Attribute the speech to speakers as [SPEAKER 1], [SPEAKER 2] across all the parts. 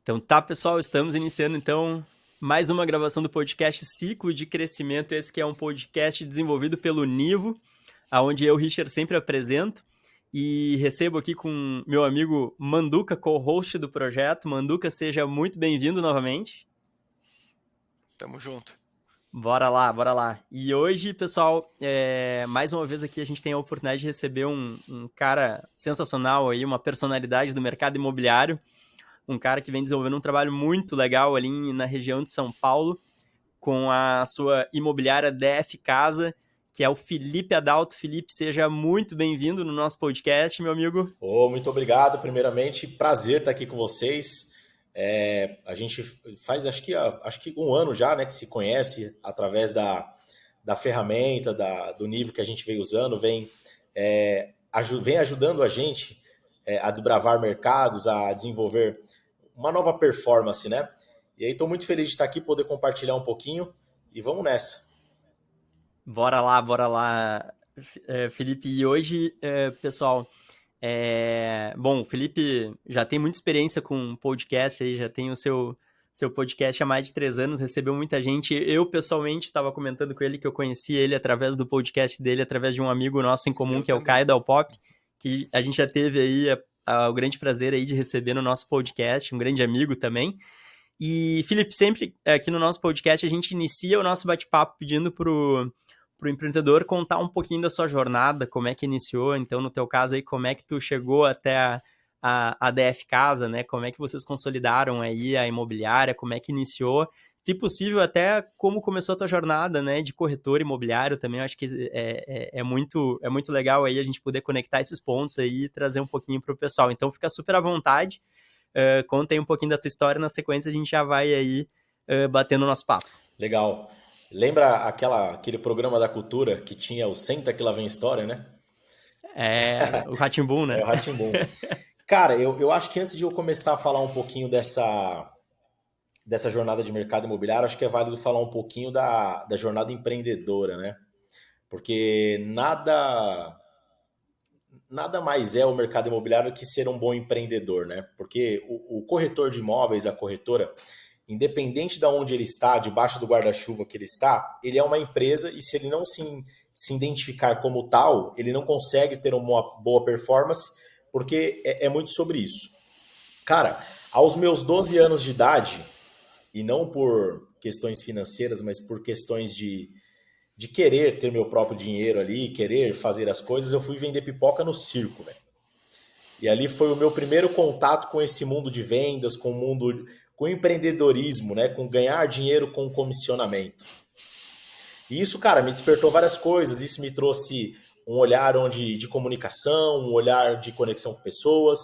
[SPEAKER 1] Então tá, pessoal, estamos iniciando então mais uma gravação do podcast Ciclo de Crescimento, esse que é um podcast desenvolvido pelo Nivo, onde eu, Richard, sempre apresento e recebo aqui com meu amigo Manduca, co-host do projeto. Manduca, seja muito bem-vindo novamente.
[SPEAKER 2] Tamo junto.
[SPEAKER 1] Bora lá, bora lá. E hoje, pessoal, mais uma vez aqui a gente tem a oportunidade de receber um cara sensacional aí, uma personalidade do mercado imobiliário, um cara que vem desenvolvendo um trabalho muito legal ali na região de São Paulo, com a sua imobiliária DF Casa, que é o Felipe Adalto. Felipe, seja muito bem-vindo no nosso podcast, meu amigo.
[SPEAKER 3] Muito obrigado. Primeiramente, prazer estar aqui com vocês. A gente faz, acho que um ano já, né, que se conhece através da ferramenta, do nível que a gente vem usando, vem ajudando a gente a desbravar mercados, a desenvolver uma nova performance, né? E aí estou muito feliz de estar aqui, poder compartilhar um pouquinho e vamos nessa.
[SPEAKER 1] Bora lá, Felipe. E hoje, pessoal, bom, o Felipe já tem muita experiência com podcast, aí já tem o seu podcast há mais de 3 anos, recebeu muita gente. Eu, pessoalmente, estava comentando com ele que eu conheci ele através do podcast dele, através de um amigo nosso em comum, que é o Caio Dalpop, que a gente já teve aí o grande prazer aí de receber no nosso podcast, um grande amigo também. E, Felipe, sempre aqui no nosso podcast a gente inicia o nosso bate-papo pedindo pro empreendedor contar um pouquinho da sua jornada, como é que iniciou. Então, no teu caso aí, como é que tu chegou até a DF Casa, né? Como é que vocês consolidaram aí a imobiliária, como é que iniciou, se possível até como começou a tua jornada, né, de corretor imobiliário também. Eu acho que é muito legal aí a gente poder conectar esses pontos aí e trazer um pouquinho para o pessoal. Então, fica super à vontade, conta aí um pouquinho da tua história, na sequência a gente já vai aí batendo o nosso papo.
[SPEAKER 3] Legal. Lembra aquele programa da cultura que tinha o Senta que lá vem história, né?
[SPEAKER 1] O Rá-Tim-Bum, né?
[SPEAKER 3] É o Rá-Tim-Bum. Cara, eu acho que antes de eu começar a falar um pouquinho dessa jornada de mercado imobiliário, acho que é válido falar um pouquinho da jornada empreendedora, né? Porque nada mais é o mercado imobiliário que ser um bom empreendedor, né? Porque o corretor de imóveis, a corretora, independente de onde ele está, debaixo do guarda-chuva que ele está, ele é uma empresa e se ele não se identificar como tal, ele não consegue ter uma boa performance, porque é muito sobre isso. Cara, aos meus 12 anos de idade, e não por questões financeiras, mas por questões de querer ter meu próprio dinheiro ali, querer fazer as coisas, eu fui vender pipoca no circo, velho. E ali foi o meu primeiro contato com esse mundo de vendas, com o mundo, com empreendedorismo, né? Com ganhar dinheiro com comissionamento. E isso, cara, me despertou várias coisas. Isso me trouxe um olhar de comunicação, um olhar de conexão com pessoas.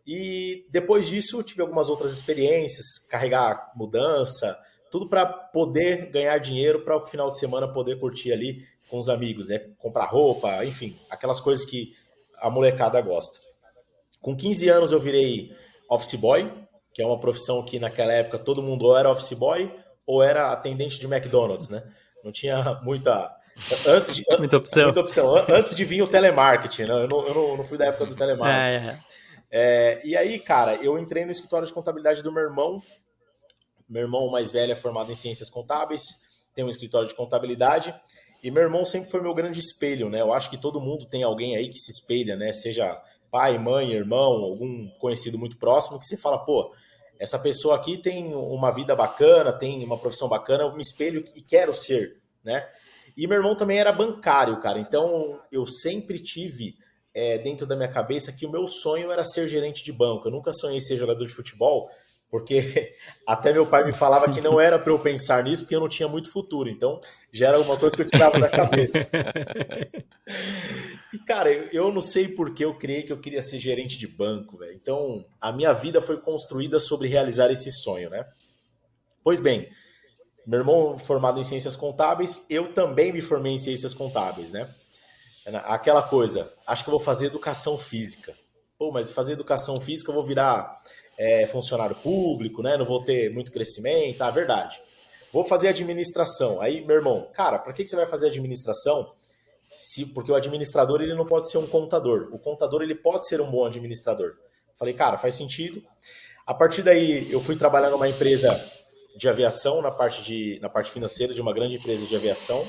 [SPEAKER 3] E depois disso, eu tive algumas outras experiências, carregar mudança, tudo para poder ganhar dinheiro para o final de semana poder curtir ali com os amigos, né? Comprar roupa, enfim, aquelas coisas que a molecada gosta. Com 15 anos eu virei office boy, que é uma profissão que naquela época todo mundo ou era office boy ou era atendente de McDonald's, né? Não tinha muita
[SPEAKER 1] Muita opção.
[SPEAKER 3] muita opção. Antes de vir o telemarketing, né? Eu não fui da época do telemarketing. E aí, cara, eu entrei no escritório de contabilidade do meu irmão. Meu irmão mais velho é formado em ciências contábeis, tem um escritório de contabilidade. E meu irmão sempre foi meu grande espelho, né? Eu acho que todo mundo tem alguém aí que se espelha, né? Seja pai, mãe, irmão, algum conhecido muito próximo, que você fala, pô, essa pessoa aqui tem uma vida bacana, tem uma profissão bacana, eu me espelho e quero ser, né? E meu irmão também era bancário, cara. Então eu sempre tive dentro da minha cabeça que o meu sonho era ser gerente de banco. Eu nunca sonhei ser jogador de futebol, porque até meu pai me falava que não era para eu pensar nisso, porque eu não tinha muito futuro. Então já era uma coisa que eu tirava da cabeça. E, cara, eu não sei por que eu criei que eu queria ser gerente de banco, velho. Então, a minha vida foi construída sobre realizar esse sonho, né? Pois bem, meu irmão formado em ciências contábeis, eu também me formei em ciências contábeis, né? Aquela coisa, acho que eu vou fazer educação física. Pô, mas fazer educação física eu vou virar funcionário público, né? Não vou ter muito crescimento, verdade. Vou fazer administração. Aí, meu irmão, cara, para que você vai fazer administração? Porque o administrador ele não pode ser um contador. O contador ele pode ser um bom administrador. Falei, cara, faz sentido. A partir daí, eu fui trabalhar numa empresa de aviação, na parte financeira de uma grande empresa de aviação.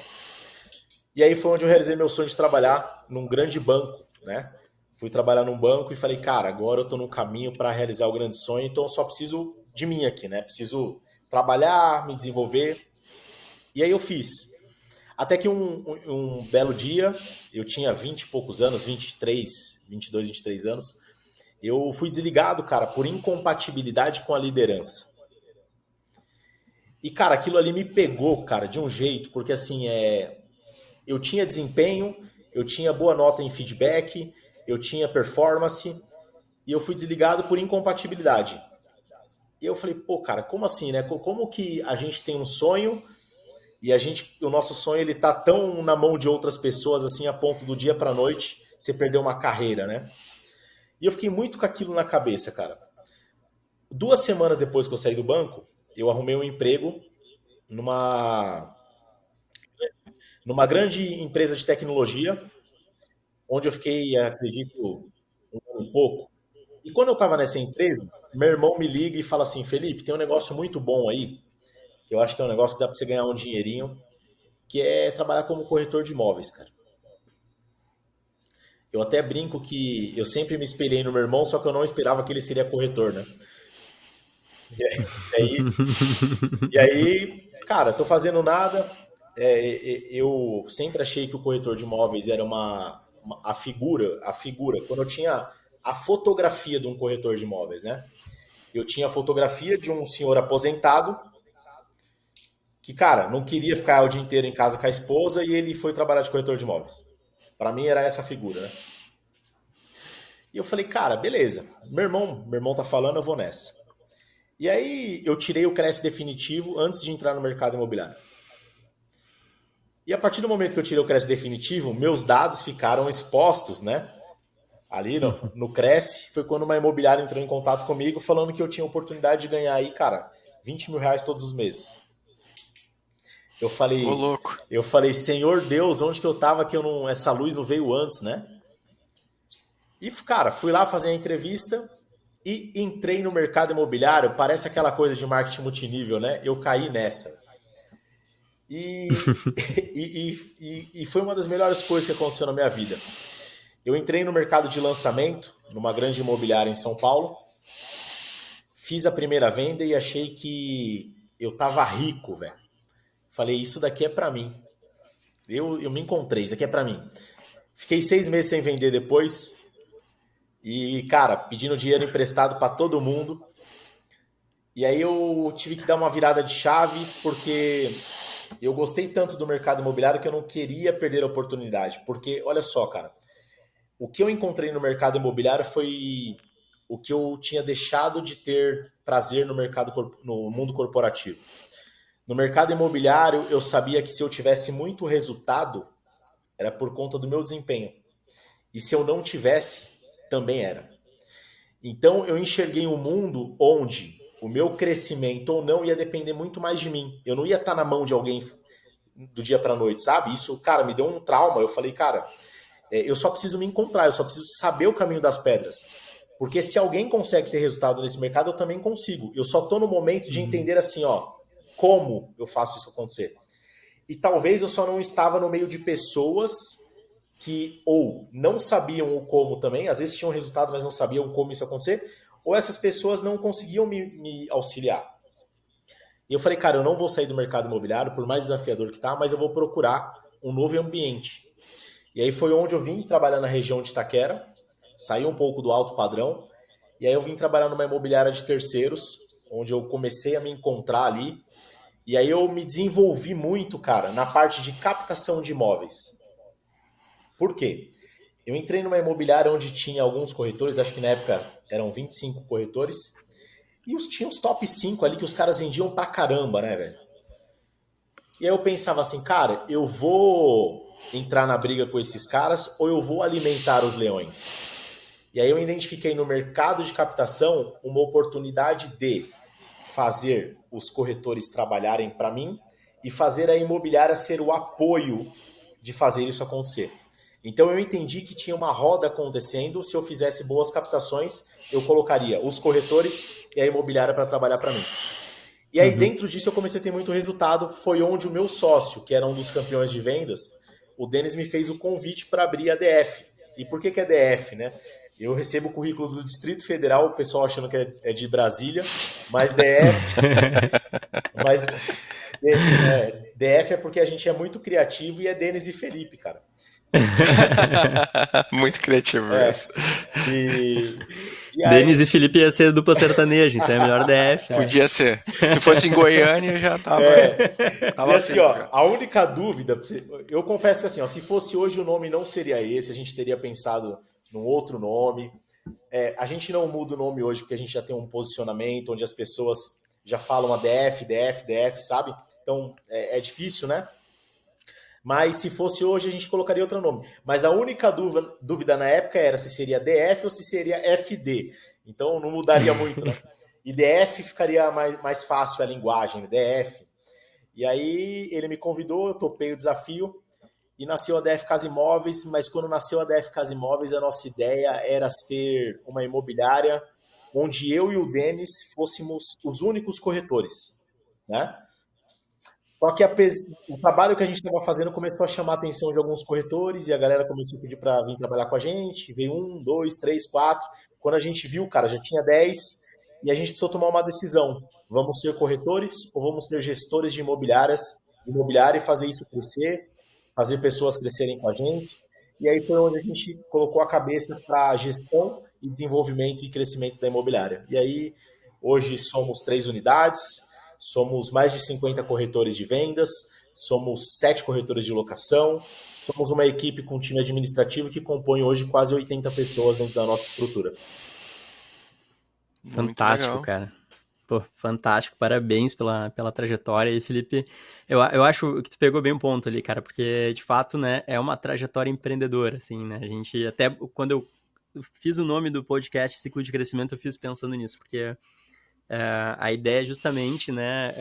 [SPEAKER 3] E aí foi onde eu realizei meu sonho de trabalhar num grande banco, né? Fui trabalhar num banco e falei, cara, agora eu tô no caminho para realizar o grande sonho, então eu só preciso de mim aqui, né? Preciso trabalhar, me desenvolver. E aí eu fiz. Até que um belo dia, eu tinha 20 e poucos anos, 23, 22, 23 anos, eu fui desligado, cara, por incompatibilidade com a liderança. E, cara, aquilo ali me pegou, cara, de um jeito, porque assim, eu tinha desempenho, eu tinha boa nota em feedback, eu tinha performance, e eu fui desligado por incompatibilidade. E eu falei, pô, cara, como assim, né? Como que a gente tem um sonho e o nosso sonho ele tá tão na mão de outras pessoas assim a ponto do dia para noite você perder uma carreira, né? E eu fiquei muito com aquilo na cabeça, cara. 2 semanas depois que eu saí do banco, eu arrumei um emprego numa grande empresa de tecnologia, onde eu fiquei, acredito, um ano e pouco. E quando eu estava nessa empresa, meu irmão me liga e fala assim, Felipe, tem um negócio muito bom aí, que eu acho que é um negócio que dá para você ganhar um dinheirinho, que é trabalhar como corretor de imóveis, cara. Eu até brinco que eu sempre me espelhei no meu irmão, só que eu não esperava que ele seria corretor, né? E aí cara, tô fazendo nada. Eu sempre achei que o corretor de imóveis era a figura, quando eu tinha a fotografia de um corretor de imóveis, né? Eu tinha a fotografia de um senhor aposentado que, cara, não queria ficar o dia inteiro em casa com a esposa e ele foi trabalhar de corretor de imóveis. Para mim era essa figura, né? E eu falei, cara, beleza. Meu irmão tá falando, eu vou nessa. E aí eu tirei o Cresce definitivo antes de entrar no mercado imobiliário. E a partir do momento que eu tirei o Cresce definitivo, meus dados ficaram expostos, né? Ali no Cresce, foi quando uma imobiliária entrou em contato comigo falando que eu tinha oportunidade de ganhar aí, cara, 20 mil reais todos os meses. Eu falei,
[SPEAKER 2] ô louco.
[SPEAKER 3] Eu falei, Senhor Deus, onde que eu tava que essa luz não veio antes, né? E, cara, fui lá fazer a entrevista e entrei no mercado imobiliário. Parece aquela coisa de marketing multinível, né? Eu caí nessa. E foi uma das melhores coisas que aconteceu na minha vida. Eu entrei no mercado de lançamento, numa grande imobiliária em São Paulo. Fiz a primeira venda e achei que eu tava rico, velho. Falei, isso daqui é pra mim. Eu me encontrei, isso aqui é pra mim. Fiquei 6 meses sem vender depois. E, cara, pedindo dinheiro emprestado pra todo mundo. E aí eu tive que dar uma virada de chave, porque eu gostei tanto do mercado imobiliário que eu não queria perder a oportunidade. Porque, olha só, cara, o que eu encontrei no mercado imobiliário foi o que eu tinha deixado de ter prazer no mundo corporativo. No mercado imobiliário, eu sabia que se eu tivesse muito resultado, era por conta do meu desempenho. E se eu não tivesse, também era. Então, eu enxerguei um mundo onde o meu crescimento ou não ia depender muito mais de mim. Eu não ia estar na mão de alguém do dia para a noite, sabe? Isso, cara, me deu um trauma. Eu falei, cara, eu só preciso me encontrar, eu só preciso saber o caminho das pedras. Porque se alguém consegue ter resultado nesse mercado, eu também consigo. Eu só estou no momento de entender assim, ó, como eu faço isso acontecer. E talvez eu só não estava no meio de pessoas que ou não sabiam o como também, às vezes tinham resultado, mas não sabiam como isso acontecer, ou essas pessoas não conseguiam me auxiliar. E eu falei, cara, eu não vou sair do mercado imobiliário, por mais desafiador que tá, mas eu vou procurar um novo ambiente. E aí foi onde eu vim trabalhar na região de Itaquera, saí um pouco do alto padrão, e aí eu vim trabalhar numa imobiliária de terceiros, onde eu comecei a me encontrar ali, e aí eu me desenvolvi muito, cara, na parte de captação de imóveis. Por quê? Eu entrei numa imobiliária onde tinha alguns corretores, acho que na época eram 25 corretores, e tinha os top 5 ali que os caras vendiam pra caramba, né, velho? E aí eu pensava assim, cara, eu vou entrar na briga com esses caras ou eu vou alimentar os leões? E aí eu identifiquei no mercado de captação uma oportunidade de fazer os corretores trabalharem para mim e fazer a imobiliária ser o apoio de fazer isso acontecer. Então eu entendi que tinha uma roda acontecendo se eu fizesse boas captações eu colocaria os corretores e a imobiliária para trabalhar para mim. E aí, dentro disso, eu comecei a ter muito resultado. Foi onde o meu sócio, que era um dos campeões de vendas, o Denis, me fez o convite para abrir a DF. E por que é DF, né? Eu recebo o currículo do Distrito Federal, o pessoal achando que é de Brasília, mas DF... mas DF é porque a gente é muito criativo e é Denis e Felipe, cara.
[SPEAKER 2] Muito criativo isso.
[SPEAKER 1] Denis e Felipe ia ser dupla sertaneja, então é melhor DF.
[SPEAKER 2] Podia ser. Se fosse em Goiânia, já tava.
[SPEAKER 3] E assim, ó, a única dúvida, eu confesso que assim, ó, se fosse hoje o nome não seria esse, a gente teria pensado num outro nome. A gente não muda o nome hoje porque a gente já tem um posicionamento onde as pessoas já falam a DF, sabe? Então é difícil, né? Mas se fosse hoje, a gente colocaria outro nome. Mas a única dúvida na época era se seria DF ou se seria FD. Então não mudaria muito, né? E DF ficaria mais fácil a linguagem, DF. E aí ele me convidou, eu topei o desafio e nasceu a DF Casa Imóveis. Mas quando nasceu a DF Casa Imóveis, a nossa ideia era ser uma imobiliária onde eu e o Denis fôssemos os únicos corretores, né? Só que o trabalho que a gente estava fazendo começou a chamar a atenção de alguns corretores e a galera começou a pedir para vir trabalhar com a gente. Veio 1, 2, 3, 4. Quando a gente viu, cara, já tinha 10 e a gente precisou tomar uma decisão. Vamos ser corretores ou vamos ser gestores de imobiliária e fazer isso crescer, fazer pessoas crescerem com a gente. E aí foi onde a gente colocou a cabeça para gestão e desenvolvimento e crescimento da imobiliária. E aí, hoje somos 3 unidades, somos mais de 50 corretores de vendas, somos 7 corretores de locação, somos uma equipe com time administrativo que compõe hoje quase 80 pessoas dentro da nossa estrutura.
[SPEAKER 1] Fantástico, cara. Pô, fantástico, parabéns pela trajetória. E, Felipe, eu acho que tu pegou bem um ponto ali, cara, porque, de fato, né, é uma trajetória empreendedora, assim, né, a gente, até quando eu fiz o nome do podcast Ciclo de Crescimento, eu fiz pensando nisso, porque a ideia é justamente, né,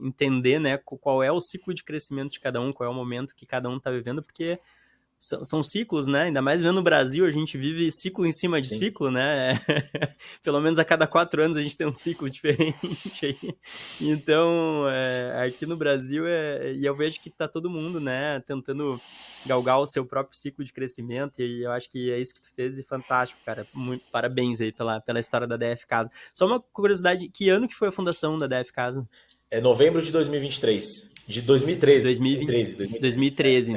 [SPEAKER 1] entender, né, qual é o ciclo de crescimento de cada um, qual é o momento que cada um está vivendo, porque são ciclos, né? Ainda mais vendo no Brasil, a gente vive ciclo em cima de ciclo, né? Pelo menos a cada 4 anos a gente tem um ciclo diferente aí. Então, aqui no Brasil, e eu vejo que tá todo mundo, né, tentando galgar o seu próprio ciclo de crescimento, e eu acho que é isso que tu fez, e fantástico, cara. Muito parabéns aí pela história da DF Casa. Só uma curiosidade, que ano que foi a fundação da DF Casa?
[SPEAKER 3] É novembro de 2023. De 2013.
[SPEAKER 1] 2013.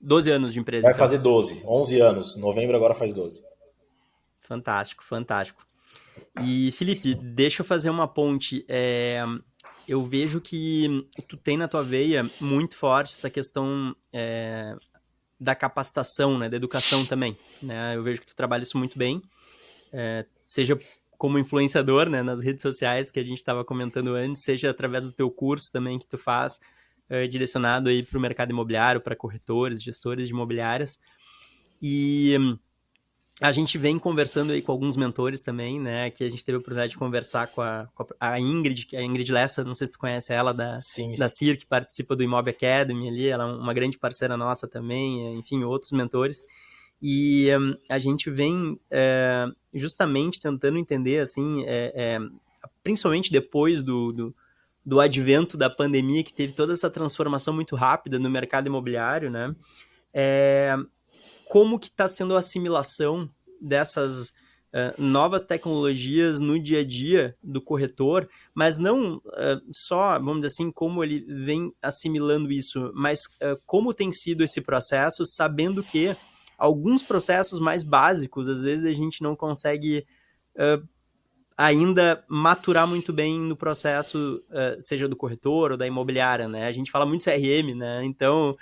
[SPEAKER 1] 12 anos de empresa.
[SPEAKER 3] Vai fazer 12, 11 anos. Novembro agora faz 12.
[SPEAKER 1] Fantástico, fantástico. E, Felipe, deixa eu fazer uma ponte. Eu vejo que tu tem na tua veia muito forte essa questão da capacitação, né, da educação também. Né? Eu vejo que tu trabalha isso muito bem, seja como influenciador, né, nas redes sociais que a gente estava comentando antes, seja através do teu curso também que tu faz, direcionado aí para o mercado imobiliário, para corretores, gestores de imobiliárias. E a gente vem conversando aí com alguns mentores também, né, que a gente teve a oportunidade de conversar com a Ingrid, que é a Ingrid Lessa, não sei se tu conhece ela, da CIR, que participa do Imob Academy ali, ela é uma grande parceira nossa também, enfim, outros mentores. E a gente vem justamente tentando entender, assim, principalmente depois do advento da pandemia, que teve toda essa transformação muito rápida no mercado imobiliário, né? Como que está sendo a assimilação dessas novas tecnologias no dia a dia do corretor, mas não só, vamos dizer assim, como ele vem assimilando isso, mas como tem sido esse processo, sabendo que alguns processos mais básicos, às vezes a gente não consegue ainda maturar muito bem no processo, seja do corretor ou da imobiliária, né? A gente fala muito CRM, né? Então,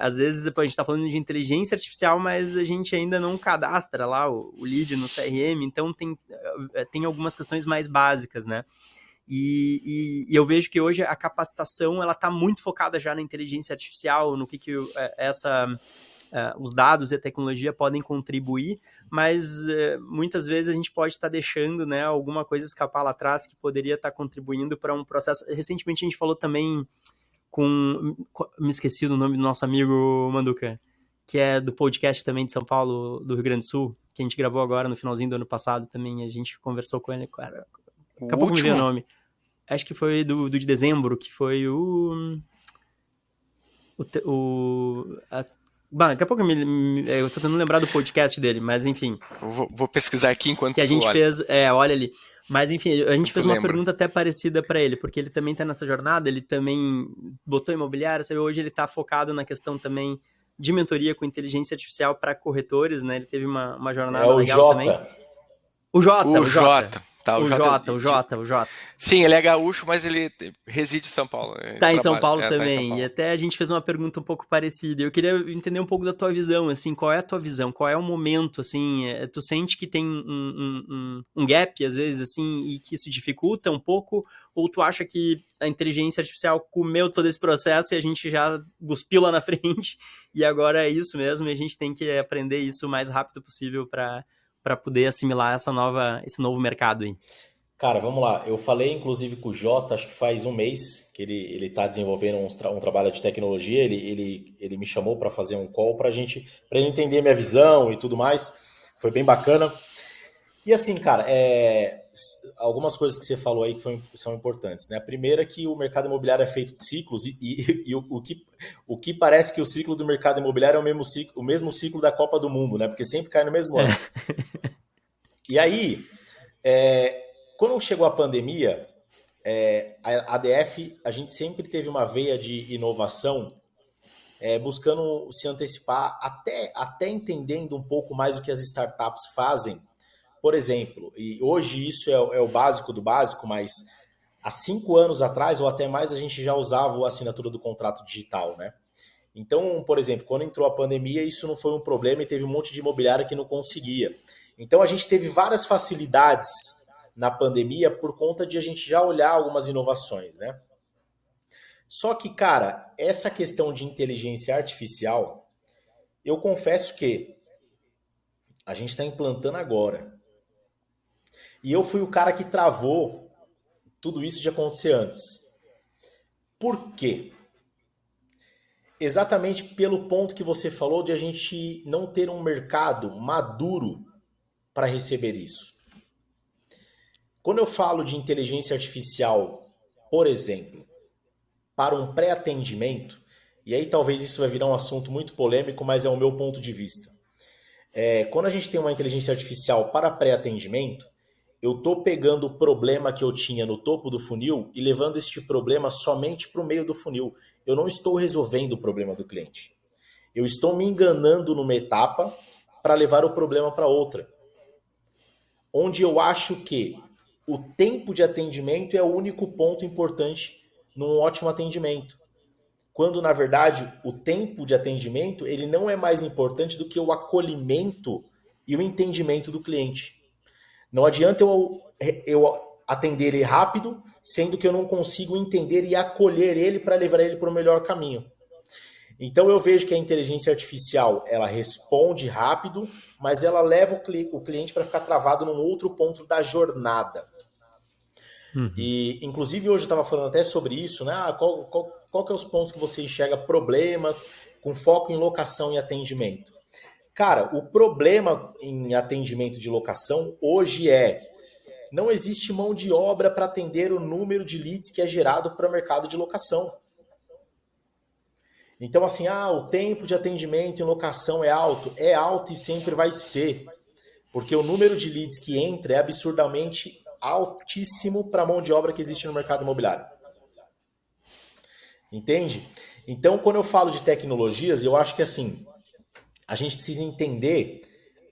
[SPEAKER 1] às vezes a gente está falando de inteligência artificial, mas a gente ainda não cadastra lá o lead no CRM, então tem algumas questões mais básicas, né? E eu vejo que hoje a capacitação ela está muito focada já na inteligência artificial, no que os dados e a tecnologia podem contribuir, mas muitas vezes a gente pode estar deixando, né, alguma coisa escapar lá atrás que poderia estar contribuindo para um processo. Recentemente a gente falou também me esqueci do nome do nosso amigo Manduca, que é do podcast também de São Paulo, do Rio Grande do Sul, que a gente gravou agora no finalzinho do ano passado também, a gente conversou com ele, cara, daqui a
[SPEAKER 2] O
[SPEAKER 1] pouco me veio o
[SPEAKER 2] último?
[SPEAKER 1] nome. Acho que foi do de dezembro, que foi daqui a pouco eu tô tentando lembrar do podcast dele, mas enfim.
[SPEAKER 2] Vou pesquisar aqui enquanto
[SPEAKER 1] que a gente
[SPEAKER 2] olha.
[SPEAKER 1] fez, olha ali. Mas enfim, a gente fez uma
[SPEAKER 2] lembra.
[SPEAKER 1] pergunta até parecida para ele, porque ele também tá nessa jornada, ele também botou imobiliária, sabe? Hoje ele tá focado na questão também de mentoria com inteligência artificial para corretores, né? Ele teve uma jornada legal também. O Jota. Tá, o Jota.
[SPEAKER 2] Sim, ele é gaúcho, mas ele reside em São Paulo.
[SPEAKER 1] Tá em São Paulo também. Tá em São Paulo. E até a gente fez uma pergunta um pouco parecida. Eu queria entender um pouco da tua visão, assim, qual é a tua visão? Qual é o momento, assim? Tu sente que tem um gap, às vezes, assim, e que isso dificulta um pouco? Ou tu acha que a inteligência artificial comeu todo esse processo e a gente já cuspiu lá na frente e agora é isso mesmo e a gente tem que aprender isso o mais rápido possível para poder assimilar esse novo mercado aí?
[SPEAKER 3] Cara, vamos lá. Eu falei, inclusive, com o Jota, acho que faz um mês, que ele está desenvolvendo um trabalho de tecnologia. Ele me chamou para fazer um call para ele entender minha visão e tudo mais. Foi bem bacana. E assim, cara, algumas coisas que você falou aí que são importantes, né? A primeira é que o mercado imobiliário é feito de ciclos e o que parece que o ciclo do mercado imobiliário é o mesmo ciclo da Copa do Mundo, né? Porque sempre cai no mesmo ano. E aí, quando chegou a pandemia, a ADF, a gente sempre teve uma veia de inovação, buscando se antecipar, até entendendo um pouco mais o que as startups fazem. Por exemplo, e hoje isso é o básico do básico, mas há 5 anos atrás, ou até mais, a gente já usava a assinatura do contrato digital, né? Então, por exemplo, quando entrou a pandemia, isso não foi um problema e teve um monte de imobiliária que não conseguia. Então, a gente teve várias facilidades na pandemia por conta de a gente já olhar algumas inovações, né? Só que, cara, essa questão de inteligência artificial, eu confesso que a gente está implantando agora. E eu fui o cara que travou tudo isso de acontecer antes. Por quê? Exatamente pelo ponto que você falou de a gente não ter um mercado maduro para receber isso. Quando eu falo de inteligência artificial, por exemplo, para um pré-atendimento, e aí talvez isso vai virar um assunto muito polêmico, mas é o meu ponto de vista. Quando a gente tem uma inteligência artificial para pré-atendimento, eu estou pegando o problema que eu tinha no topo do funil e levando este problema somente para o meio do funil. Eu não estou resolvendo o problema do cliente. Eu estou me enganando numa etapa para levar o problema para outra. Onde eu acho que o tempo de atendimento é o único ponto importante num ótimo atendimento. Quando, na verdade, o tempo de atendimento ele não é mais importante do que o acolhimento e o entendimento do cliente. Não adianta eu atender ele rápido, sendo que eu não consigo entender e acolher ele para levar ele para o melhor caminho. Então eu vejo que a inteligência artificial, ela responde rápido, mas ela leva o cliente para ficar travado num outro ponto da jornada. Uhum. E, inclusive, hoje eu estava falando até sobre isso, né? Qual que é os pontos que você enxerga problemas com foco em locação e atendimento? Cara, o problema em atendimento de locação hoje não existe mão de obra para atender o número de leads que é gerado para o mercado de locação. Então, assim, o tempo de atendimento em locação é alto e sempre vai ser, porque o número de leads que entra é absurdamente altíssimo para a mão de obra que existe no mercado imobiliário. Entende? Então, quando eu falo de tecnologias, eu acho que assim, a gente precisa entender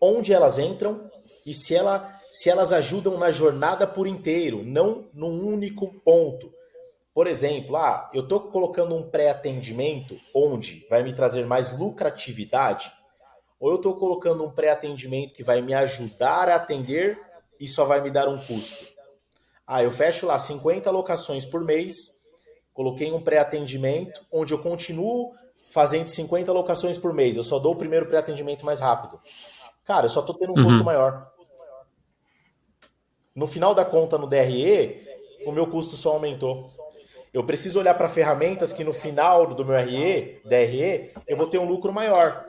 [SPEAKER 3] onde elas entram e se elas ajudam na jornada por inteiro, não num único ponto. Por exemplo, eu estou colocando um pré-atendimento onde vai me trazer mais lucratividade, ou eu estou colocando um pré-atendimento que vai me ajudar a atender e só vai me dar um custo. Eu fecho lá 50 locações por mês, coloquei um pré-atendimento onde eu continuo fazendo 50 locações por mês, eu só dou o primeiro pré-atendimento mais rápido. Cara, eu só estou tendo um custo maior. No final da conta no DRE, o meu custo só aumentou. Eu preciso olhar para ferramentas que no final do meu DRE, eu vou ter um lucro maior.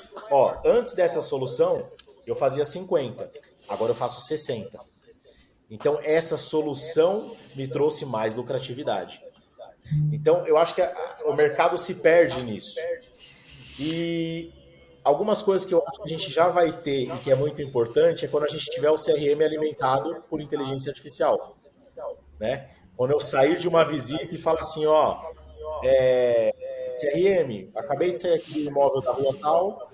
[SPEAKER 3] Antes dessa solução, eu fazia 50, agora eu faço 60. Então, essa solução me trouxe mais lucratividade. Então, eu acho que o mercado se perde nisso. E algumas coisas que eu acho que a gente já vai ter e que é muito importante é quando a gente tiver o CRM alimentado por inteligência artificial, né? Quando eu sair de uma visita e falar assim, ó, CRM, acabei de sair aqui do imóvel da rua tal,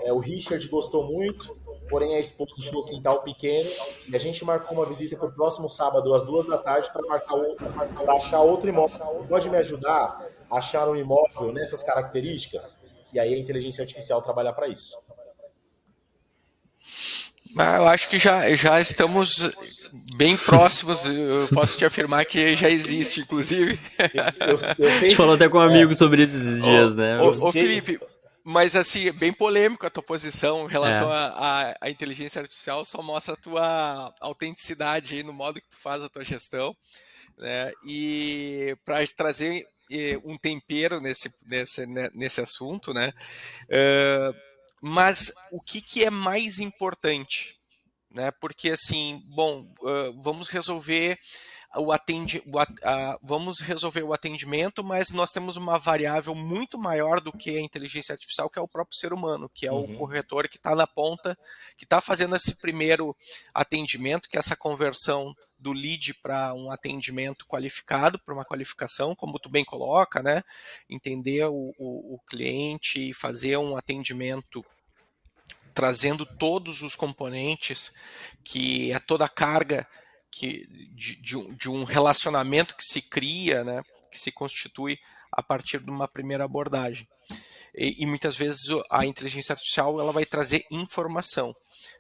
[SPEAKER 3] o Richard gostou muito, porém a esposa achou o quintal pequeno e a gente marcou uma visita para o próximo sábado às 2 da tarde para achar outro imóvel. Pode me ajudar a achar um imóvel nessas características? E aí a inteligência artificial trabalhar para isso.
[SPEAKER 2] Eu acho que já estamos bem próximos. Eu posso te afirmar que já existe, inclusive.
[SPEAKER 1] Eu sei, a gente falou até com um amigo sobre isso esses dias, né?
[SPEAKER 2] Ô Felipe, mas assim, bem polêmico a tua posição em relação à inteligência artificial, só mostra a tua autenticidade aí no modo que tu faz a tua gestão, né? E para trazer um tempero nesse assunto, né? Mas o que é mais importante, né? Porque assim, bom, vamos resolver vamos resolver o atendimento, mas nós temos uma variável muito maior do que a inteligência artificial, que é o próprio ser humano, que é o corretor que está na ponta, que está fazendo esse primeiro atendimento, que é essa conversão do lead para um atendimento qualificado, para uma qualificação, como tu bem coloca, né? Entender o cliente e fazer um atendimento trazendo todos os componentes, que é toda a carga de um relacionamento que se cria, né, que se constitui a partir de uma primeira abordagem. E muitas vezes a inteligência artificial ela vai trazer informação,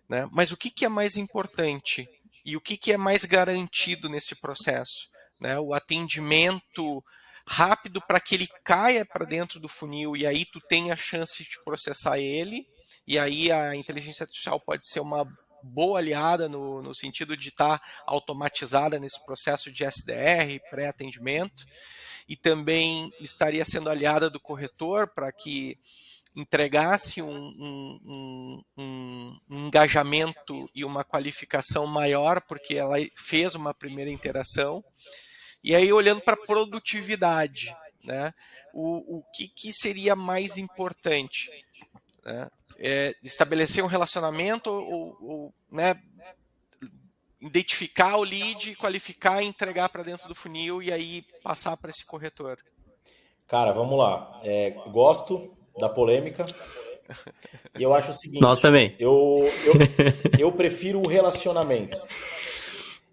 [SPEAKER 2] né? Mas o que é mais importante e o que é mais garantido nesse processo? Né? O atendimento rápido para que ele caia para dentro do funil e aí tu tenha a chance de processar ele, e aí a inteligência artificial pode ser uma boa aliada no sentido de estar automatizada nesse processo de SDR, pré-atendimento, e também estaria sendo aliada do corretor para que entregasse um engajamento e uma qualificação maior, porque ela fez uma primeira interação. E aí, olhando para a produtividade, né, o que seria mais importante? Né? Estabelecer um relacionamento ou né, identificar o lead, qualificar e entregar para dentro do funil e aí passar para esse corretor?
[SPEAKER 3] Cara, vamos lá. Gosto da polêmica. E eu acho o seguinte.
[SPEAKER 1] Nós também.
[SPEAKER 3] Eu prefiro o relacionamento.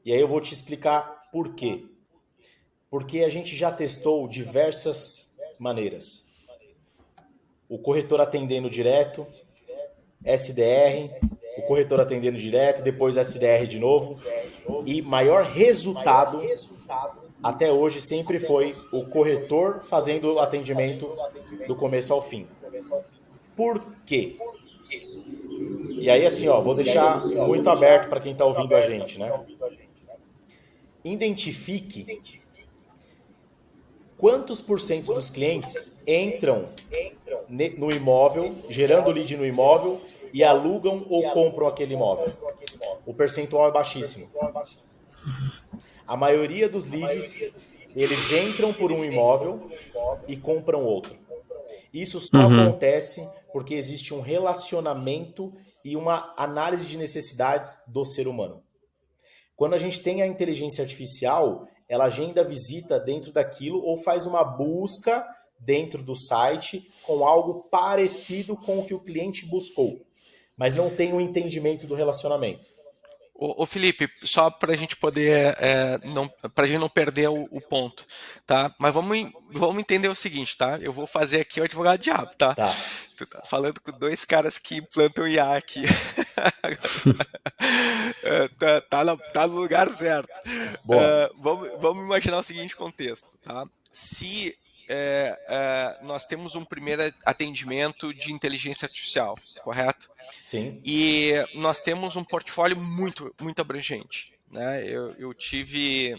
[SPEAKER 3] E aí eu vou te explicar por quê. Porque a gente já testou diversas maneiras. O corretor atendendo direto, SDR, o corretor atendendo direto, depois SDR de novo. E maior resultado até hoje sempre foi o corretor fazendo o atendimento do começo ao fim. Por quê? E aí, assim, ó, vou deixar muito aberto para quem está ouvindo a gente, né? Identifique quantos % dos clientes entram no imóvel, gerando lead no imóvel, e alugam ou compram aquele imóvel. O percentual é baixíssimo. A maioria dos leads, eles entram por um imóvel e compram outro. Isso só acontece porque existe um relacionamento e uma análise de necessidades do ser humano. Quando a gente tem a inteligência artificial, ela agenda a visita dentro daquilo ou faz uma busca dentro do site com algo parecido com o que o cliente buscou, mas não tem um entendimento do relacionamento.
[SPEAKER 2] Ô Felipe, só para a gente poder, para a gente não perder o ponto, tá? Mas vamos entender o seguinte, tá? Eu vou fazer aqui o advogado diabo, tá? Tu tá falando com dois caras que implantam IA aqui. tá no lugar certo. Vamos imaginar o seguinte contexto, tá? Se nós temos um primeiro atendimento de inteligência artificial, correto?
[SPEAKER 3] Sim.
[SPEAKER 2] E nós temos um portfólio muito, muito abrangente, né? Eu tive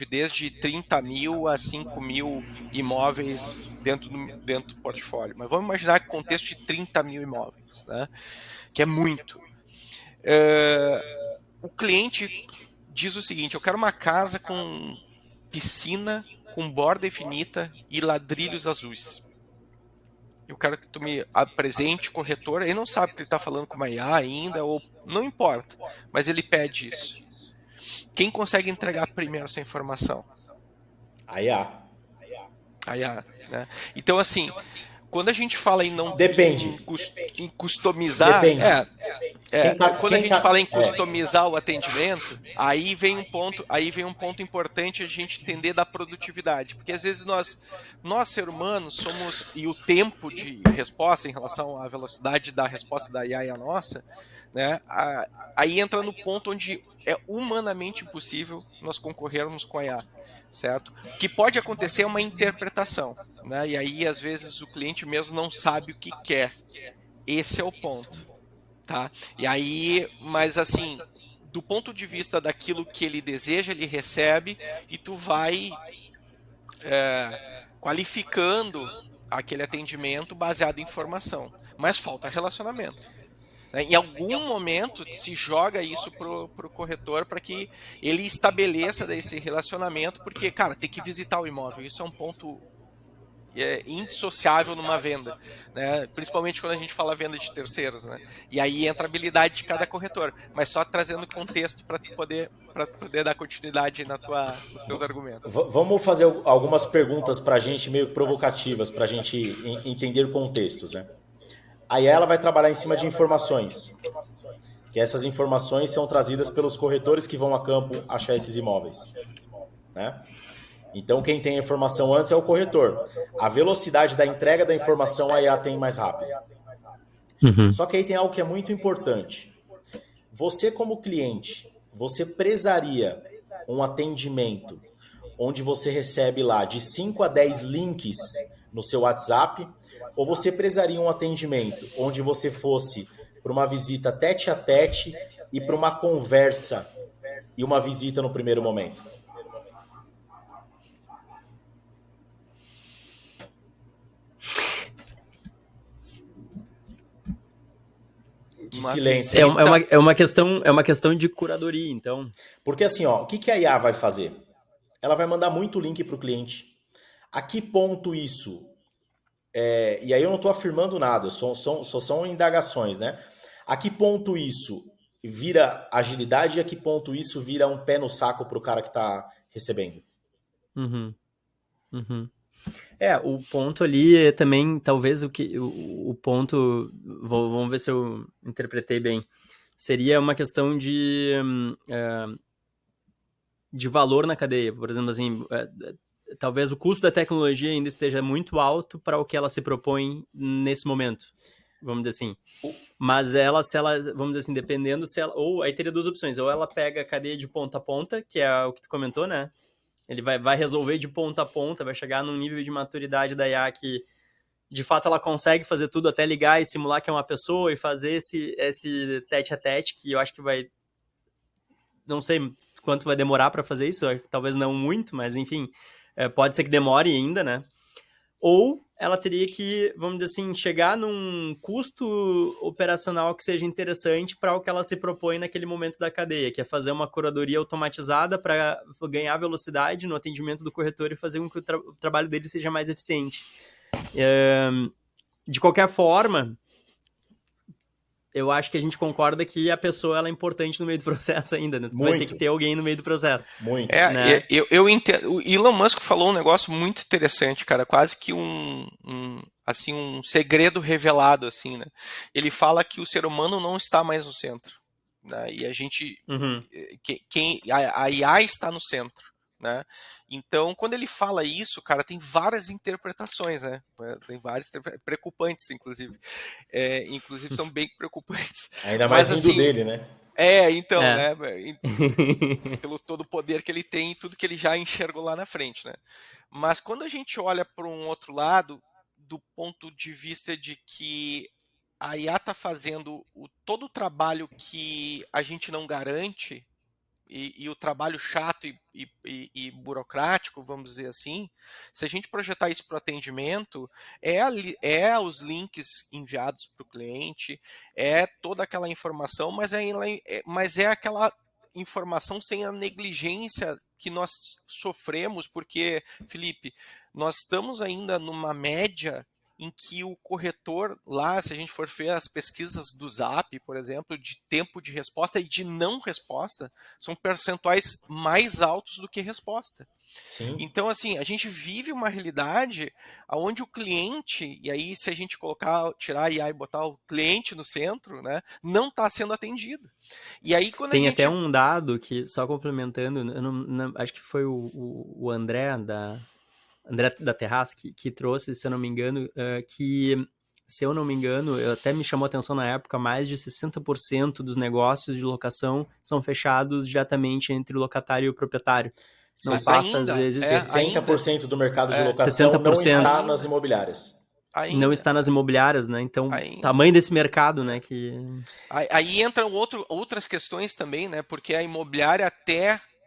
[SPEAKER 2] desde 30 mil a 5 mil imóveis dentro do portfólio. Mas vamos imaginar que contexto de 30 mil imóveis, né? Que é muito. O cliente diz o seguinte: eu quero uma casa com piscina, com borda infinita e ladrilhos azuis. Eu quero que tu me apresente corretor. Ele não sabe que ele está falando com uma IA ainda, ou não importa, mas ele pede isso. Quem consegue entregar primeiro essa informação?
[SPEAKER 3] A IA.
[SPEAKER 2] A IA, né? Então, assim, quando a gente fala em não
[SPEAKER 3] Depende.
[SPEAKER 2] em customizar,
[SPEAKER 3] Depende.
[SPEAKER 2] quando a gente fala em customizar o atendimento, aí vem um ponto importante a gente entender da produtividade, porque às vezes nós ser humanos somos, e o tempo de resposta em relação à velocidade da resposta da IA e a nossa, né? Aí entra no ponto onde é humanamente impossível nós concorrermos com a IA, certo? O que pode acontecer é uma interpretação, né? E aí às vezes o cliente mesmo não sabe o que quer. Esse é o ponto, tá? E aí, mas assim, do ponto de vista daquilo que ele deseja, ele recebe, e tu vai qualificando aquele atendimento baseado em informação. Mas falta relacionamento. Em algum momento se joga isso pro corretor para que ele estabeleça esse relacionamento, porque, cara, tem que visitar o imóvel. Isso é um ponto indissociável numa venda, né? Principalmente quando a gente fala venda de terceiros, né? E aí entra a habilidade de cada corretor, mas só trazendo contexto para poder dar continuidade nos teus argumentos.
[SPEAKER 3] Vamos fazer algumas perguntas para a gente, meio provocativas, para a gente entender contextos, né? Aí ela vai trabalhar em cima de informações, que essas informações são trazidas pelos corretores que vão a campo achar esses imóveis, né? Então quem tem a informação antes é o corretor. A velocidade da entrega da informação a IA tem mais rápido.
[SPEAKER 1] Uhum.
[SPEAKER 3] Só que aí tem algo que é muito importante. Você como cliente, você prezaria um atendimento onde você recebe lá de 5 a 10 links no seu WhatsApp, ou você prezaria um atendimento onde você fosse para uma visita tete a tete e para uma conversa e uma visita no primeiro momento? Que silêncio.
[SPEAKER 1] É uma questão de curadoria, então.
[SPEAKER 3] Porque assim, ó, o que a IA vai fazer? Ela vai mandar muito link para o cliente. A que ponto isso... e aí eu não estou afirmando nada, só são indagações, né? A que ponto isso vira agilidade e a que ponto isso vira um pé no saco para o cara que está recebendo?
[SPEAKER 1] Uhum. Uhum. O ponto ali é também, talvez o ponto, vamos ver se eu interpretei bem, seria uma questão de valor na cadeia. Por exemplo, assim, talvez o custo da tecnologia ainda esteja muito alto para o que ela se propõe nesse momento, vamos dizer assim. Mas se ela, vamos dizer assim, dependendo se ela, ou aí teria duas opções, ou ela pega a cadeia de ponta a ponta, que é o que tu comentou, né? Ele vai resolver de ponta a ponta, vai chegar num nível de maturidade da IA que, de fato, ela consegue fazer tudo, até ligar e simular que é uma pessoa e fazer esse tete-a-tete, que eu acho que vai... Não sei quanto vai demorar para fazer isso, talvez não muito, mas, enfim, pode ser que demore ainda, né? Ou ela teria que, vamos dizer assim, chegar num custo operacional que seja interessante para o que ela se propõe naquele momento da cadeia, que é fazer uma curadoria automatizada para ganhar velocidade no atendimento do corretor e fazer com que o trabalho dele seja mais eficiente. De qualquer forma, eu acho que a gente concorda que a pessoa ela é importante no meio do processo ainda, né? Tu vai ter que ter alguém no meio do processo.
[SPEAKER 3] Muito.
[SPEAKER 2] Né? Eu entendo. O Elon Musk falou um negócio muito interessante, cara, quase que um segredo revelado, assim, né? Ele fala que o ser humano não está mais no centro, né? E a gente, a IA está no centro, né? Então, quando ele fala isso, cara, tem várias interpretações, né? Tem várias preocupantes, inclusive. Inclusive são bem preocupantes.
[SPEAKER 3] Ainda mais vindo dele, né?
[SPEAKER 2] Né? Pelo todo o poder que ele tem e tudo que ele já enxergou lá na frente, né? Mas quando a gente olha para um outro lado, do ponto de vista de que a IA está fazendo todo o trabalho que a gente não garante, e o trabalho chato e burocrático, vamos dizer assim, se a gente projetar isso para o atendimento, é os links enviados para o cliente, é toda aquela informação, mas é aquela informação sem a negligência que nós sofremos, porque, Felipe, nós estamos ainda numa média em que o corretor lá, se a gente for ver as pesquisas do Zap, por exemplo, de tempo de resposta e de não resposta, são percentuais mais altos do que resposta.
[SPEAKER 3] Sim.
[SPEAKER 2] Então, assim, a gente vive uma realidade onde o cliente, e aí se a gente tirar a IA e botar o cliente no centro, né, não está sendo atendido. E aí quando
[SPEAKER 1] Tem até um dado que, só complementando, eu não, acho que foi o André da Terrace que trouxe, se eu não me engano, que, se eu não me engano, até me chamou a atenção na época, mais de 60% dos negócios de locação são fechados diretamente entre o locatário e o proprietário. Não passa, às vezes...
[SPEAKER 3] 60% do mercado de locação 60%. Não está nas imobiliárias.
[SPEAKER 1] Não está nas imobiliárias, né? Então, tamanho desse mercado, né?
[SPEAKER 2] Aí entram outras questões também, né? Porque a imobiliária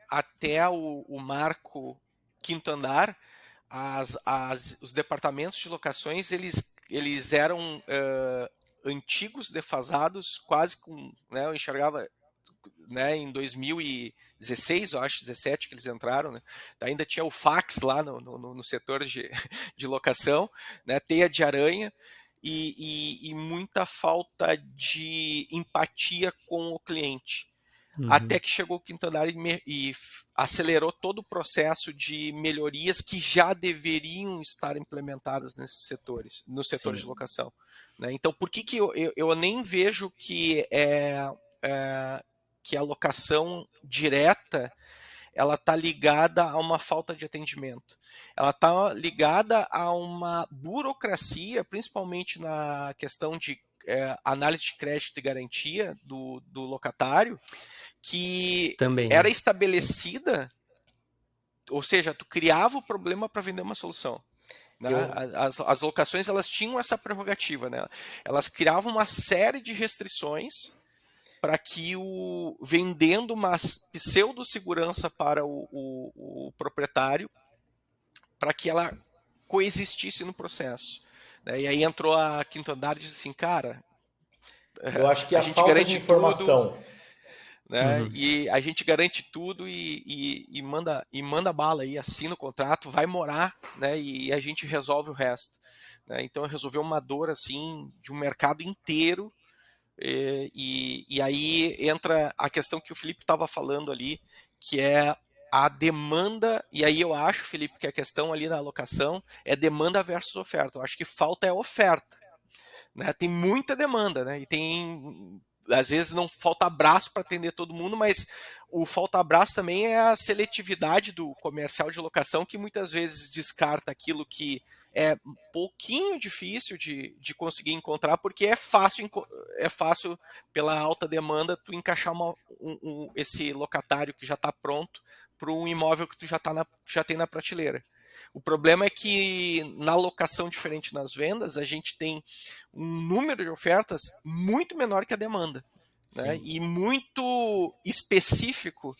[SPEAKER 2] até o marco quinto andar, os departamentos de locações, eles eram antigos, defasados, quase com... Né, eu enxergava... Né, em 2016, eu acho, 17 que eles entraram, né, ainda tinha o fax lá no setor de locação, né, teia de aranha e muita falta de empatia com o cliente. Até que chegou o quinto andar e acelerou todo o processo de melhorias que já deveriam estar implementadas nesses setores, no setor de locação. Né? Então, por que eu nem vejo que que a locação direta ela está ligada a uma falta de atendimento. Ela está ligada a uma burocracia, principalmente na questão de análise de crédito e garantia do locatário, que
[SPEAKER 1] também
[SPEAKER 2] era estabelecida, ou seja, tu criava o problema para vender uma solução. Né? As locações elas tinham essa prerrogativa, né? Elas criavam uma série de restrições para que vendendo uma pseudo-segurança para o proprietário, para que ela coexistisse no processo. Né? E aí entrou a quinto andar e disse assim, cara,
[SPEAKER 3] eu acho que a gente falta de informação,
[SPEAKER 2] tudo, né? E a gente garante tudo e manda bala aí, assina o contrato, vai morar, né? E a gente resolve o resto. Né? Então resolveu uma dor assim de um mercado inteiro. E aí entra a questão que o Felipe estava falando ali, que é a demanda, e aí eu acho, Felipe, que a questão ali na alocação é demanda versus oferta. Eu acho que falta é oferta. Né? Tem muita demanda, né? E tem, às vezes não falta abraço para atender todo mundo, mas o falta abraço também é a seletividade do comercial de locação, que muitas vezes descarta aquilo que é um pouquinho difícil de conseguir encontrar, porque é fácil pela alta demanda tu encaixar esse locatário que já está pronto para um imóvel que tu já tem na prateleira. O problema é que na locação, diferente nas vendas, a gente tem um número de ofertas muito menor que a demanda, né? E muito específico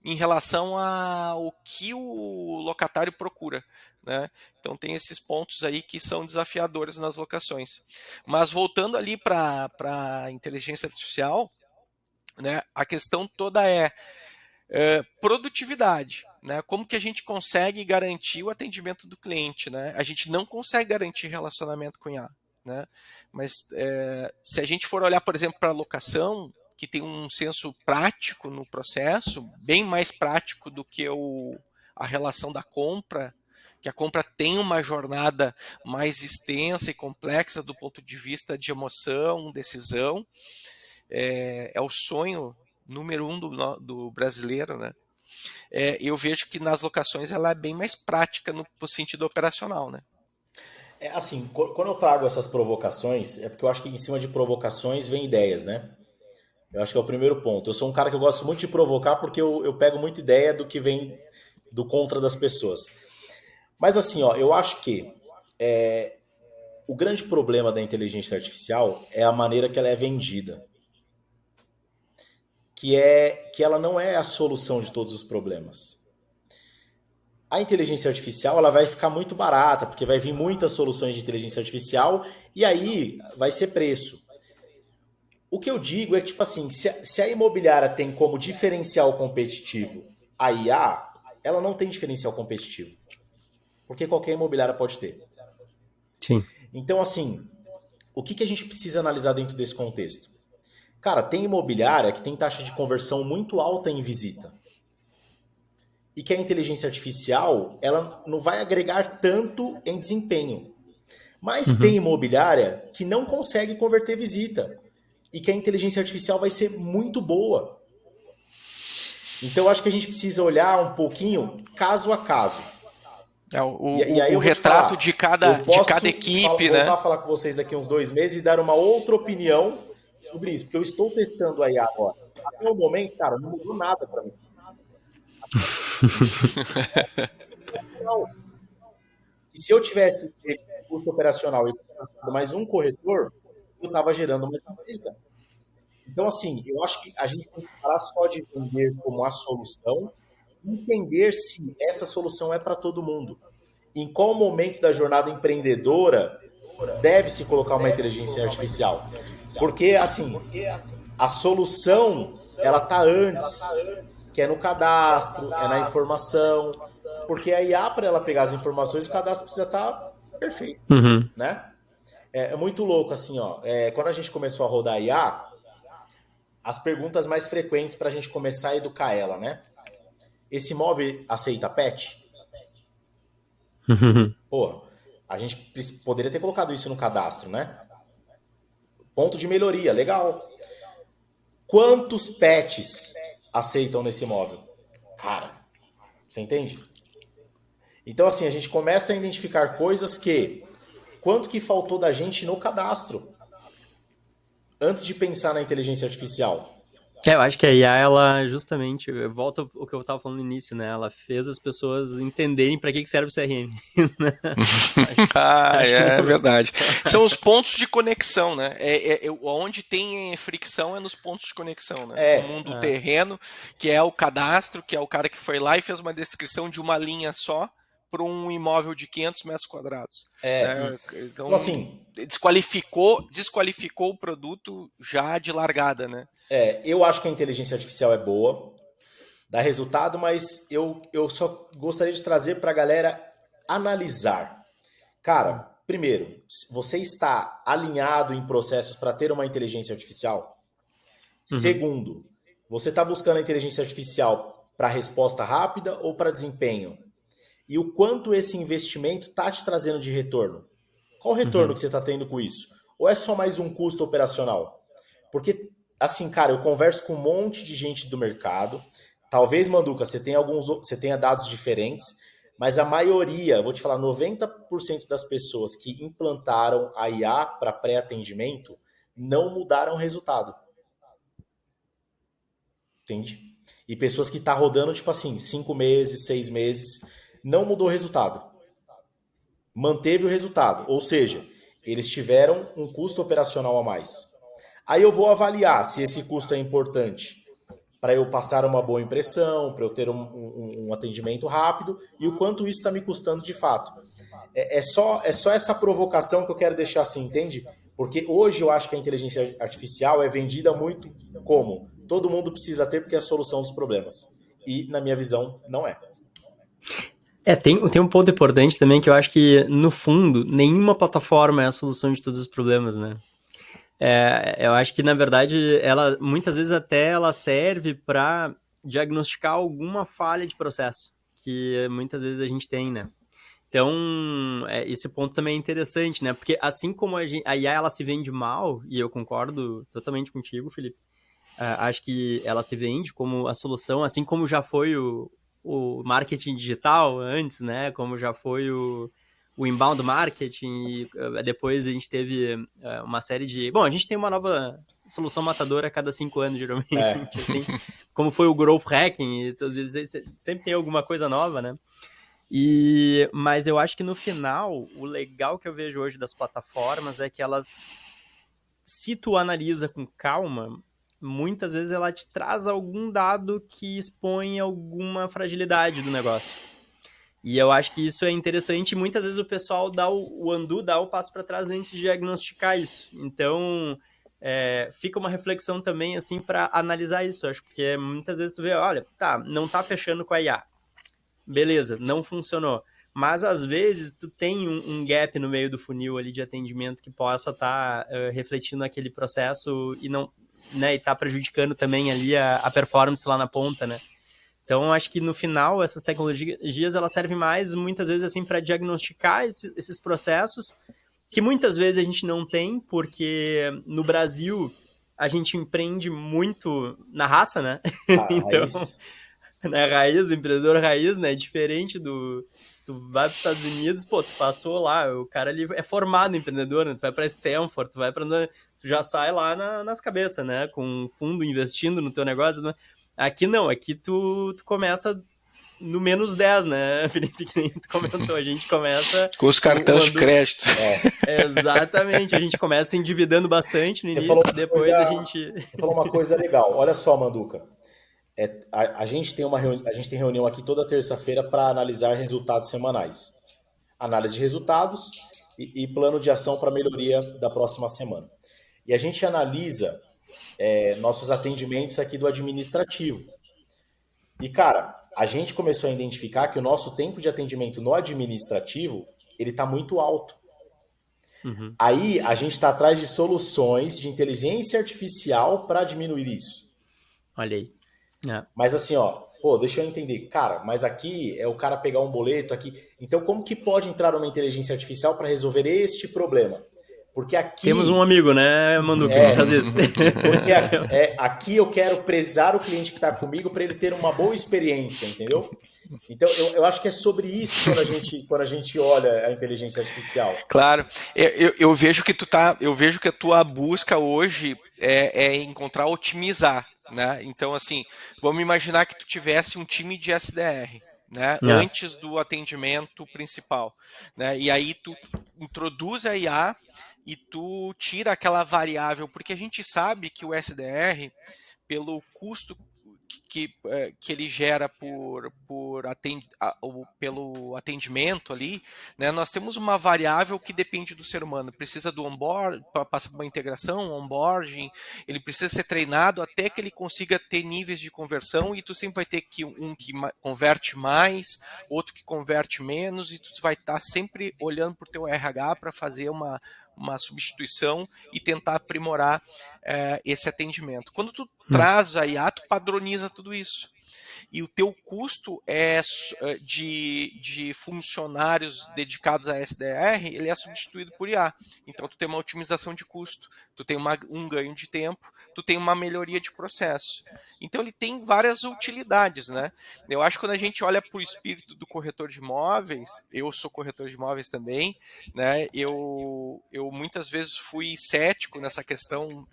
[SPEAKER 2] em relação ao que o locatário procura. Né? Então tem esses pontos aí que são desafiadores nas locações. Mas voltando ali para a inteligência artificial, né, a questão toda é produtividade. Né? Como que a gente consegue garantir o atendimento do cliente? Né? A gente não consegue garantir relacionamento com IA. Né? Mas se a gente for olhar, por exemplo, para a locação, que tem um senso prático no processo, bem mais prático do que a relação da compra, que a compra tem uma jornada mais extensa e complexa do ponto de vista de emoção, decisão, é o sonho número 1 do brasileiro, né? Eu vejo que nas locações ela é bem mais prática no sentido operacional, né?
[SPEAKER 3] Assim, quando eu trago essas provocações, é porque eu acho que em cima de provocações vem ideias, né? Eu acho que é o primeiro ponto. Eu sou um cara que eu gosto muito de provocar porque eu pego muita ideia do que vem do contra das pessoas. Mas assim, ó, eu acho que o grande problema da inteligência artificial é a maneira que ela é vendida. que ela não é a solução de todos os problemas. A inteligência artificial ela vai ficar muito barata, porque vai vir muitas soluções de inteligência artificial e aí vai ser preço. O que eu digo é que, tipo assim, se a imobiliária tem como diferencial competitivo a IA, ela não tem diferencial competitivo. Porque qualquer imobiliária pode ter.
[SPEAKER 1] Sim.
[SPEAKER 3] Então, assim, o que a gente precisa analisar dentro desse contexto? Cara, tem imobiliária que tem taxa de conversão muito alta em visita. E que a inteligência artificial, ela não vai agregar tanto em desempenho. Mas tem imobiliária que não consegue converter visita. E que a inteligência artificial vai ser muito boa. Então, eu acho que a gente precisa olhar um pouquinho caso a caso.
[SPEAKER 2] E aí o retrato falar, de cada equipe,
[SPEAKER 3] né? Voltar a falar com vocês daqui uns 2 meses e dar uma outra opinião sobre isso. Porque eu estou testando a IA agora. Até o momento, cara, não mudou nada para mim. E se eu tivesse custo operacional e mais um corretor, eu estava gerando mais receita. Então, assim, eu acho que a gente tem que parar só de vender como a solução e entender se essa solução é para todo mundo. Em qual momento da jornada empreendedora deve-se colocar uma inteligência artificial? Porque, assim, a solução, ela está antes, que é no cadastro, é na informação, porque a IA, para ela pegar as informações, o cadastro precisa estar perfeito, né? É muito louco, assim, ó. Quando a gente começou a rodar a IA, as perguntas mais frequentes para a gente começar a educar ela, né? Esse imóvel aceita pet? Pô, a gente poderia ter colocado isso no cadastro, né? Ponto de melhoria, legal. Quantos pets aceitam nesse imóvel? Cara, você entende? Então, assim, a gente começa a identificar coisas quanto que faltou da gente no cadastro antes de pensar na inteligência artificial.
[SPEAKER 1] Eu acho que a IA, ela justamente, volta ao que eu estava falando no início, né? Ela fez as pessoas entenderem para que serve o CRM.
[SPEAKER 2] É verdade. São os pontos de conexão, né? Onde tem fricção é nos pontos de conexão, né? No mundo terreno, que é o cadastro, que é o cara que foi lá e fez uma descrição de uma linha só para um imóvel de 500 metros quadrados. Né? Então, assim, desqualificou o produto já de largada, né?
[SPEAKER 3] Eu acho que a inteligência artificial é boa, dá resultado, mas eu só gostaria de trazer para a galera analisar. Cara, primeiro, você está alinhado em processos para ter uma inteligência artificial? Segundo, você está buscando a inteligência artificial para resposta rápida ou para desempenho? E o quanto esse investimento está te trazendo de retorno? Qual o retorno que você está tendo com isso? Ou é só mais um custo operacional? Porque, assim, cara, eu converso com um monte de gente do mercado. Talvez, Manduca, você tenha dados diferentes, mas a maioria, vou te falar, 90% das pessoas que implantaram a IA para pré-atendimento não mudaram o resultado. Entende? E pessoas que estão rodando, tipo assim, 5 meses, 6 meses, não mudou o resultado. Manteve o resultado. Ou seja, eles tiveram um custo operacional a mais. Aí eu vou avaliar se esse custo é importante para eu passar uma boa impressão, para eu ter um atendimento rápido e o quanto isso está me custando de fato. É só essa provocação que eu quero deixar assim, entende? Porque hoje eu acho que a inteligência artificial é vendida muito como todo mundo precisa ter porque é a solução dos problemas. E, na minha visão, não é.
[SPEAKER 1] Tem um ponto importante também que eu acho que, no fundo, nenhuma plataforma é a solução de todos os problemas, né? Eu acho que, na verdade, ela muitas vezes até ela serve para diagnosticar alguma falha de processo, que muitas vezes a gente tem, né? Então, esse ponto também é interessante, né? Porque assim como a IA ela se vende mal, e eu concordo totalmente contigo, Felipe, acho que ela se vende como a solução, assim como já foi o marketing digital antes, né? Como já foi o inbound marketing, e depois a gente teve uma série de... Bom, a gente tem uma nova solução matadora a cada 5 anos, geralmente, assim, como foi o growth hacking, e sempre tem alguma coisa nova, né? Mas eu acho que no final, o legal que eu vejo hoje das plataformas é que elas, se tu analisa com calma, muitas vezes ela te traz algum dado que expõe alguma fragilidade do negócio. E eu acho que isso é interessante, e muitas vezes o pessoal dá o undo, dá o passo para trás antes de diagnosticar isso. Então, fica uma reflexão também, assim, para analisar isso. Acho que muitas vezes tu vê, olha, tá, não tá fechando com a IA. Beleza, não funcionou. Mas, às vezes, tu tem um gap no meio do funil ali de atendimento que possa estar refletindo aquele processo e não, né, e tá prejudicando também ali a performance lá na ponta, né? Então, acho que no final, essas tecnologias, elas servem mais, muitas vezes, assim, para diagnosticar esses processos, que muitas vezes a gente não tem, porque no Brasil a gente empreende muito na raça, né? Então, na raiz, o empreendedor raiz, né? Diferente do... Se tu vai para os Estados Unidos, pô, tu passou lá, o cara ali é formado empreendedor, né? Tu vai para Stanford, tu vai para... Tu já sai lá nas cabeças, né? Com um fundo investindo no teu negócio, né? Aqui não, aqui tu começa no menos 10, né, Felipe? Que nem tu comentou, a gente começa...
[SPEAKER 2] Com os cartões de crédito.
[SPEAKER 1] Exatamente, a gente começa endividando bastante no início, depois a gente...
[SPEAKER 3] Você falou uma coisa legal, olha só, Manduca. A gente tem reunião aqui toda terça-feira para analisar resultados semanais. Análise de resultados e plano de ação para melhoria da próxima semana. E a gente analisa nossos atendimentos aqui do administrativo. E, cara, a gente começou a identificar que o nosso tempo de atendimento no administrativo, ele está muito alto.
[SPEAKER 1] Uhum.
[SPEAKER 3] Aí, a gente está atrás de soluções de inteligência artificial para diminuir isso.
[SPEAKER 1] Olha aí.
[SPEAKER 3] Mas assim, deixa eu entender. Cara, mas aqui é o cara pegar um boleto aqui. Então, como que pode entrar uma inteligência artificial para resolver este problema? Porque aqui...
[SPEAKER 1] Temos um amigo, né, Manu, que faz isso.
[SPEAKER 3] Porque aqui eu quero prezar o cliente que está comigo para ele ter uma boa experiência, entendeu? Então, eu acho que é sobre isso quando a gente olha a inteligência artificial.
[SPEAKER 2] Claro. Eu vejo que a tua busca hoje é encontrar otimizar, né? Então, assim, vamos imaginar que tu tivesse um time de SDR, né? Antes do atendimento principal, né? E aí tu introduz a IA e tu tira aquela variável, porque a gente sabe que o SDR, pelo custo que ele gera pelo atendimento ali, né, nós temos uma variável que depende do ser humano. Precisa do onboard, para passar por uma integração, onboarding, ele precisa ser treinado até que ele consiga ter níveis de conversão, e tu sempre vai ter um que converte mais, outro que converte menos, e tu vai estar sempre olhando para o teu RH para fazer uma substituição e tentar aprimorar esse atendimento. Quando tu traz a IA, tu padroniza tudo isso. E o teu custo de funcionários dedicados a SDR, ele é substituído por IA. Então, tu tem uma otimização de custo, tu tem um ganho de tempo, tu tem uma melhoria de processo. Então, ele tem várias utilidades, né? Eu acho que quando a gente olha para o espírito do corretor de imóveis, eu sou corretor de imóveis também, né? Eu muitas vezes fui cético nessa questão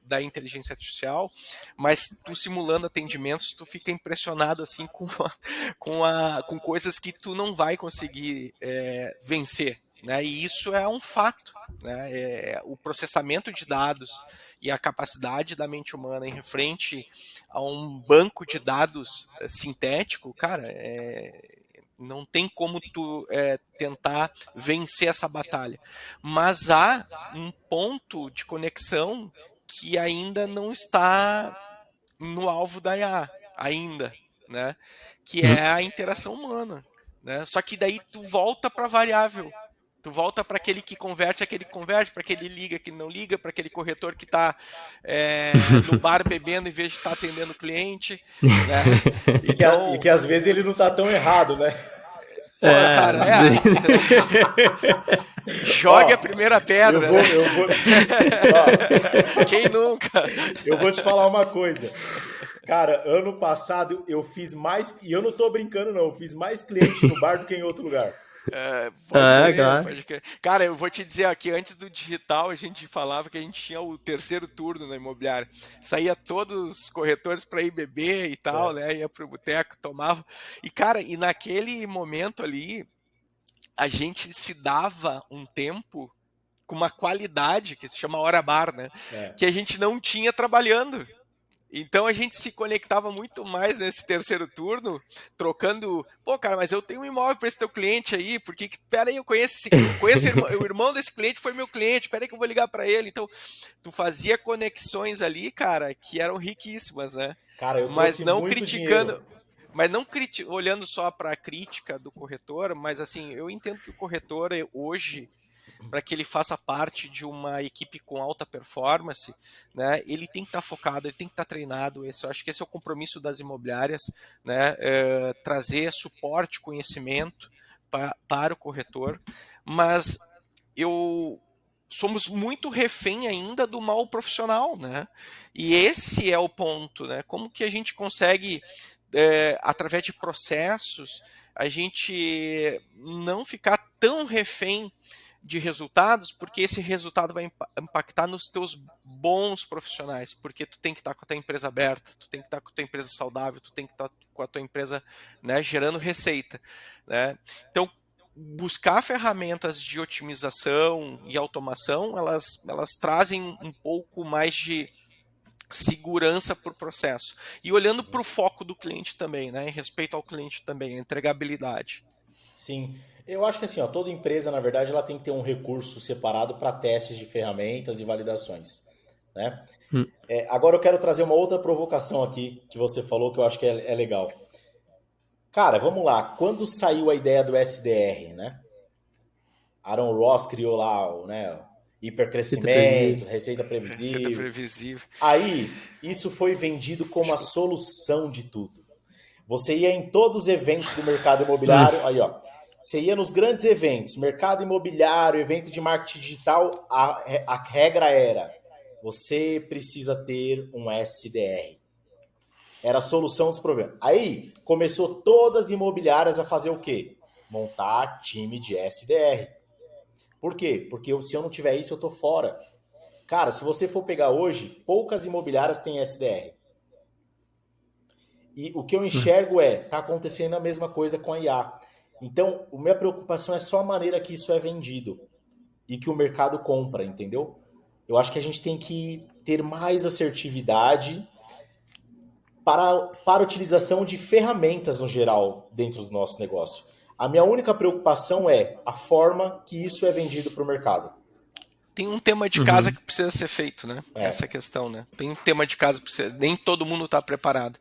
[SPEAKER 2] da inteligência artificial, mas tu simulando atendimentos, tu fica impressionado assim com coisas que tu não vai conseguir vencer, né? E isso é um fato, né? O processamento de dados e a capacidade da mente humana em frente a um banco de dados sintético, cara, não tem como tu tentar vencer essa batalha. Mas há um ponto de conexão que ainda não está no alvo da IA, ainda, né? Que é a interação humana, né? Só que daí tu volta para a variável. Tu volta para aquele que converte, para aquele liga, que não liga, para aquele corretor que está no bar bebendo em vez de estar atendendo o cliente. Né?
[SPEAKER 3] E que às vezes ele não está tão errado, né?
[SPEAKER 2] Cara, jogue a primeira pedra. Quem nunca?
[SPEAKER 3] Eu vou te falar uma coisa. Cara, ano passado eu fiz mais, e eu não tô brincando não, eu fiz mais cliente no bar do que em outro lugar.
[SPEAKER 2] Pode crer. Cara, eu vou te dizer aqui, antes do digital a gente falava que a gente tinha o terceiro turno na imobiliária. Saía todos os corretores para ir beber e tal, né? Ia pro boteco, tomava. E cara, e naquele momento ali a gente se dava um tempo com uma qualidade que se chama hora bar, né? Que a gente não tinha trabalhando. Então a gente se conectava muito mais nesse terceiro turno, trocando, pô, cara, mas eu tenho um imóvel para esse teu cliente aí, porque, pera aí, eu conheço o irmão desse cliente foi meu cliente, pera aí que eu vou ligar para ele. Então, tu fazia conexões ali, cara, que eram riquíssimas, né?
[SPEAKER 3] Cara, eu trouxe muito dinheiro.
[SPEAKER 2] Mas não olhando só para a crítica do corretor, mas assim, eu entendo que o corretor hoje, para que ele faça parte de uma equipe com alta performance, né, ele tem que estar focado, ele tem que estar treinado. Eu acho que esse é o compromisso das imobiliárias, né, trazer suporte, conhecimento para o corretor, mas somos muito refém ainda do mal profissional, né? E esse é o ponto, né? Como que a gente consegue, através de processos, a gente não ficar tão refém de resultados, porque esse resultado vai impactar nos teus bons profissionais, porque tu tem que estar com a tua empresa aberta, tu tem que estar com a tua empresa saudável, tu tem que estar com a tua empresa, né, gerando receita, né? Então, buscar ferramentas de otimização e automação, elas trazem um pouco mais de segurança para o processo. E olhando para o foco do cliente também, né? Em respeito ao cliente também, a entregabilidade.
[SPEAKER 3] Sim. Eu acho que assim, ó, toda empresa, na verdade, ela tem que ter um recurso separado para testes de ferramentas e validações, né? Agora eu quero trazer uma outra provocação aqui que você falou que eu acho que é legal. Cara, vamos lá. Quando saiu a ideia do SDR, né? Aaron Ross criou lá, né? Hipercrescimento, receita previsível.
[SPEAKER 2] Receita previsível.
[SPEAKER 3] Aí, isso foi vendido como a solução de tudo. Você ia em todos os eventos do mercado imobiliário, aí ó, você ia nos grandes eventos, mercado imobiliário, evento de marketing digital, a regra era, você precisa ter um SDR. Era a solução dos problemas. Aí, começou todas as imobiliárias a fazer o quê? Montar time de SDR. Por quê? Porque se eu não tiver isso, eu tô fora. Cara, se você for pegar hoje, poucas imobiliárias têm SDR. E o que eu enxergo tá acontecendo a mesma coisa com a IA. Então, a minha preocupação é só a maneira que isso é vendido e que o mercado compra, entendeu? Eu acho que a gente tem que ter mais assertividade para a utilização de ferramentas no geral dentro do nosso negócio. A minha única preocupação é a forma que isso é vendido para o mercado.
[SPEAKER 2] Tem um tema de casa que precisa ser feito, né? Essa é a questão, né? Tem um tema de casa que precisa... Nem todo mundo está preparado.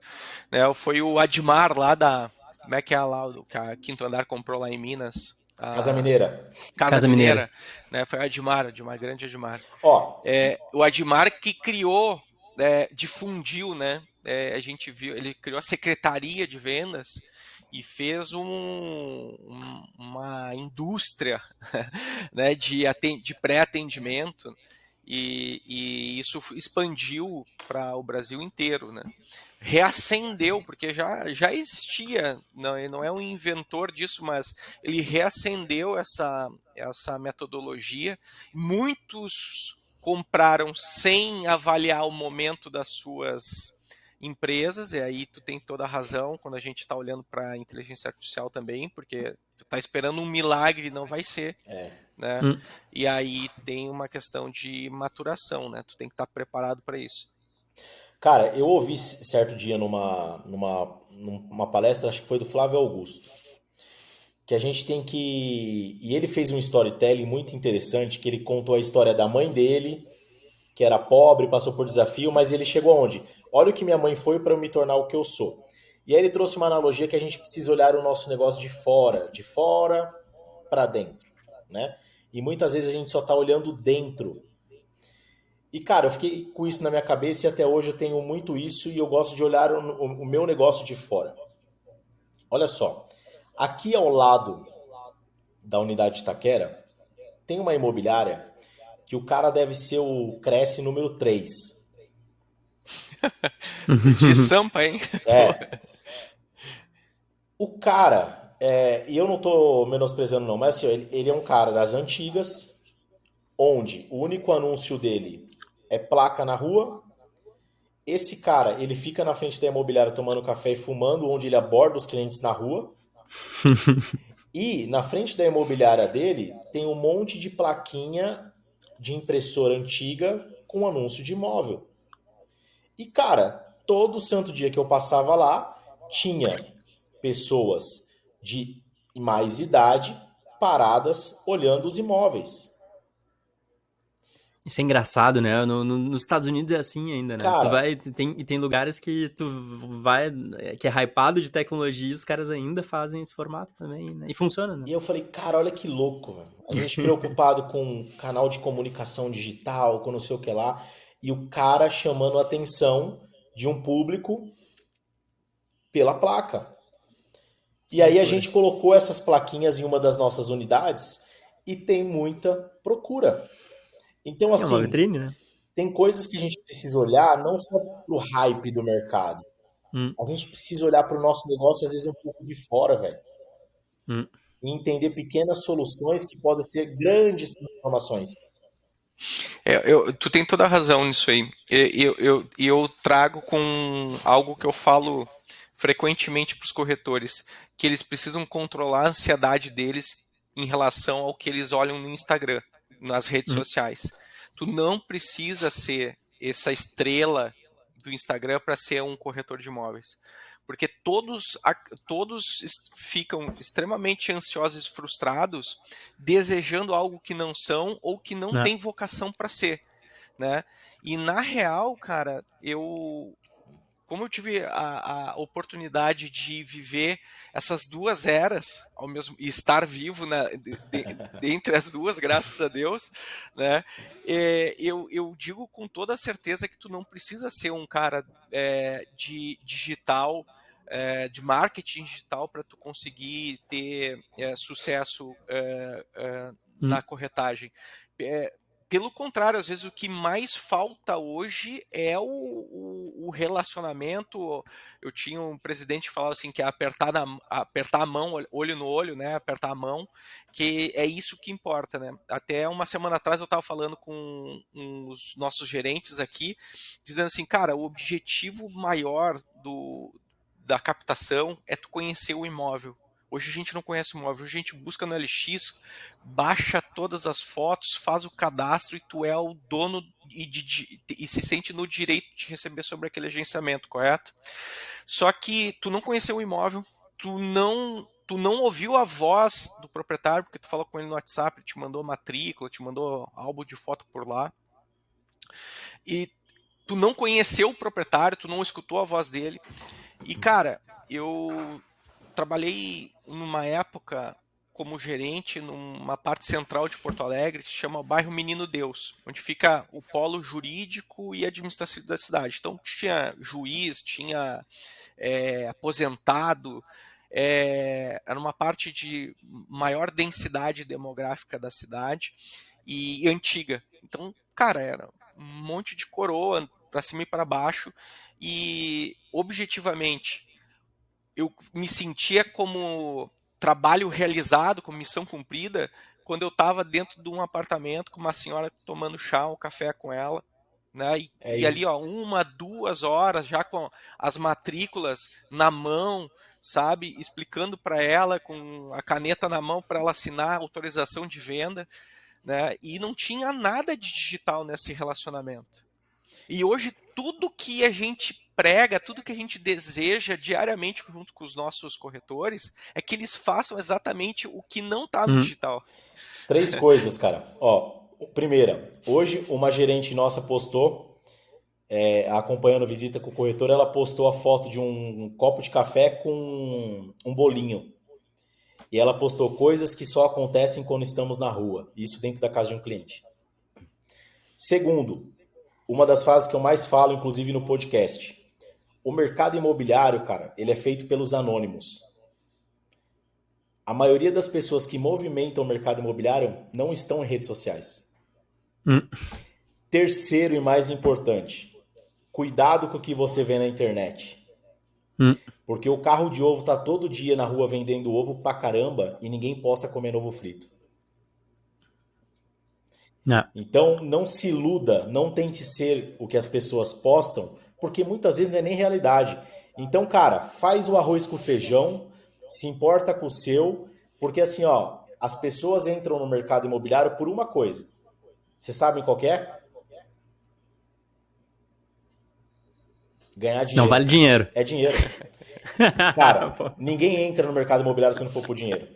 [SPEAKER 2] Né? Foi o Admar lá da... Como é que é lá? Que a Quinto Andar comprou lá em Minas.
[SPEAKER 3] Casa Mineira.
[SPEAKER 2] Casa Mineira. Né? Foi o Admar, grande Admar.
[SPEAKER 3] Ó,
[SPEAKER 2] o Admar que criou, difundiu, né? A gente viu, ele criou a Secretaria de Vendas e fez uma indústria, né, de pré-atendimento e isso expandiu para o Brasil inteiro, né? Reacendeu, porque já existia, não é um inventor disso, mas ele reacendeu essa metodologia. Muitos compraram sem avaliar o momento das suas empresas, e aí tu tem toda a razão quando a gente está olhando para a inteligência artificial também, porque tu está esperando um milagre, não vai ser, né? E aí tem uma questão de maturação, né? Tu tem que estar preparado para isso.
[SPEAKER 3] Cara, eu ouvi certo dia numa palestra, acho que foi do Flávio Augusto, que a gente tem que... E ele fez um storytelling muito interessante, que ele contou a história da mãe dele, que era pobre, passou por desafio, mas ele chegou aonde? Olha o que minha mãe foi para eu me tornar o que eu sou. E aí ele trouxe uma analogia que a gente precisa olhar o nosso negócio de fora para dentro, né? E muitas vezes a gente só está olhando dentro. E cara, eu fiquei com isso na minha cabeça e até hoje eu tenho muito isso e eu gosto de olhar o meu negócio de fora. Olha só, aqui ao lado da unidade de Itaquera tem uma imobiliária que o cara deve ser o Cresce número 3.
[SPEAKER 2] De Sampa, hein?
[SPEAKER 3] O cara, e eu não tô menosprezando não, mas assim, ele é um cara das antigas, onde o único anúncio dele é placa na rua. Esse cara, ele fica na frente da imobiliária tomando café e fumando, onde ele aborda os clientes na rua. E na frente da imobiliária dele tem um monte de plaquinha de impressora antiga com anúncio de imóvel. E cara, todo santo dia que eu passava lá, tinha pessoas de mais idade paradas olhando os imóveis.
[SPEAKER 1] Isso é engraçado, né? Nos Estados Unidos é assim ainda, né?
[SPEAKER 3] Cara,
[SPEAKER 1] Tu vai, tem lugares que tu vai, que é hypado de tecnologia e os caras ainda fazem esse formato também, né? E funciona, né?
[SPEAKER 3] e eu falei, cara, olha que louco, velho. A gente preocupado com canal de comunicação digital, com não sei o que lá, e o cara chamando a atenção de um público pela placa. E aí a gente colocou essas plaquinhas em uma das nossas unidades e tem muita procura. Então,
[SPEAKER 1] É uma
[SPEAKER 3] assim,
[SPEAKER 1] vitrine, né?
[SPEAKER 3] tem coisas que a gente precisa olhar não só pro hype do mercado. A gente precisa olhar para o nosso negócio, às vezes, um pouco de fora, velho. E entender pequenas soluções que podem ser grandes transformações.
[SPEAKER 2] Tu tem toda a razão nisso aí. Eu trago com algo que eu falo frequentemente para os corretores, que eles precisam controlar a ansiedade deles em relação ao que eles olham no Instagram, nas redes sociais. Tu não precisa ser essa estrela do Instagram para ser um corretor de imóveis. Porque todos ficam extremamente ansiosos e frustrados, desejando algo que não são ou que não tem vocação para ser, né? E na real, cara, como eu tive a oportunidade de viver essas duas eras ao mesmo e estar vivo entre as duas, graças a Deus, né? Eu digo com toda a certeza que tu não precisa ser um cara de digital, de marketing digital para tu conseguir ter sucesso na corretagem. Pelo contrário, às vezes o que mais falta hoje é o relacionamento. Eu tinha um presidente que falava assim que é apertar a mão, olho no olho, né? Apertar a mão, que é isso que importa, né? Até uma semana atrás eu estava falando com os nossos gerentes aqui, dizendo assim, cara, o objetivo maior da captação é tu conhecer o imóvel. Hoje a gente não conhece o imóvel, hoje a gente busca no LX, baixa todas as fotos, faz o cadastro e tu é o dono e se sente no direito de receber sobre aquele agenciamento, correto? Só que tu não conheceu o imóvel, tu não ouviu a voz do proprietário, porque tu falou com ele no WhatsApp, ele te mandou matrícula, te mandou álbum de foto por lá, e tu não conheceu o proprietário, tu não escutou a voz dele. E cara, eu trabalhei numa época como gerente numa parte central de Porto Alegre que se chama bairro Menino Deus, onde fica o polo jurídico e administrativo da cidade. Então tinha juiz, tinha aposentado, era uma parte de maior densidade demográfica da cidade e antiga. Então, cara, era um monte de coroa para cima e para baixo e objetivamente eu me sentia como trabalho realizado, como missão cumprida, quando eu estava dentro de um apartamento com uma senhora tomando chá ou café com ela, né? E ali, ó, 1, 2 horas já com as matrículas na mão, sabe? Explicando para ela com a caneta na mão para ela assinar a autorização de venda, né? E não tinha nada de digital nesse relacionamento. E hoje tudo que a gente prega, tudo que a gente deseja diariamente junto com os nossos corretores é que eles façam exatamente o que não está no digital.
[SPEAKER 3] 3 coisas, cara. Ó, primeira, hoje uma gerente nossa postou, acompanhando visita com o corretor, ela postou a foto de um copo de café com um bolinho. E ela postou coisas que só acontecem quando estamos na rua. Isso dentro da casa de um cliente. Segundo, uma das frases que eu mais falo, inclusive no podcast. O mercado imobiliário, cara, ele é feito pelos anônimos. A maioria das pessoas que movimentam o mercado imobiliário não estão em redes sociais. Terceiro e mais importante, cuidado com o que você vê na internet. Porque o carro de ovo tá todo dia na rua vendendo ovo pra caramba e ninguém posta comendo ovo frito. Então, não se iluda, não tente ser o que as pessoas postam, porque muitas vezes não é nem realidade. Então, cara, faz o arroz com feijão, se importa com o seu, porque assim, ó, as pessoas entram no mercado imobiliário por uma coisa. Vocês sabem qual que é? Ganhar dinheiro.
[SPEAKER 1] Não vale dinheiro.
[SPEAKER 3] É dinheiro. Cara, ninguém entra no mercado imobiliário se não for por dinheiro.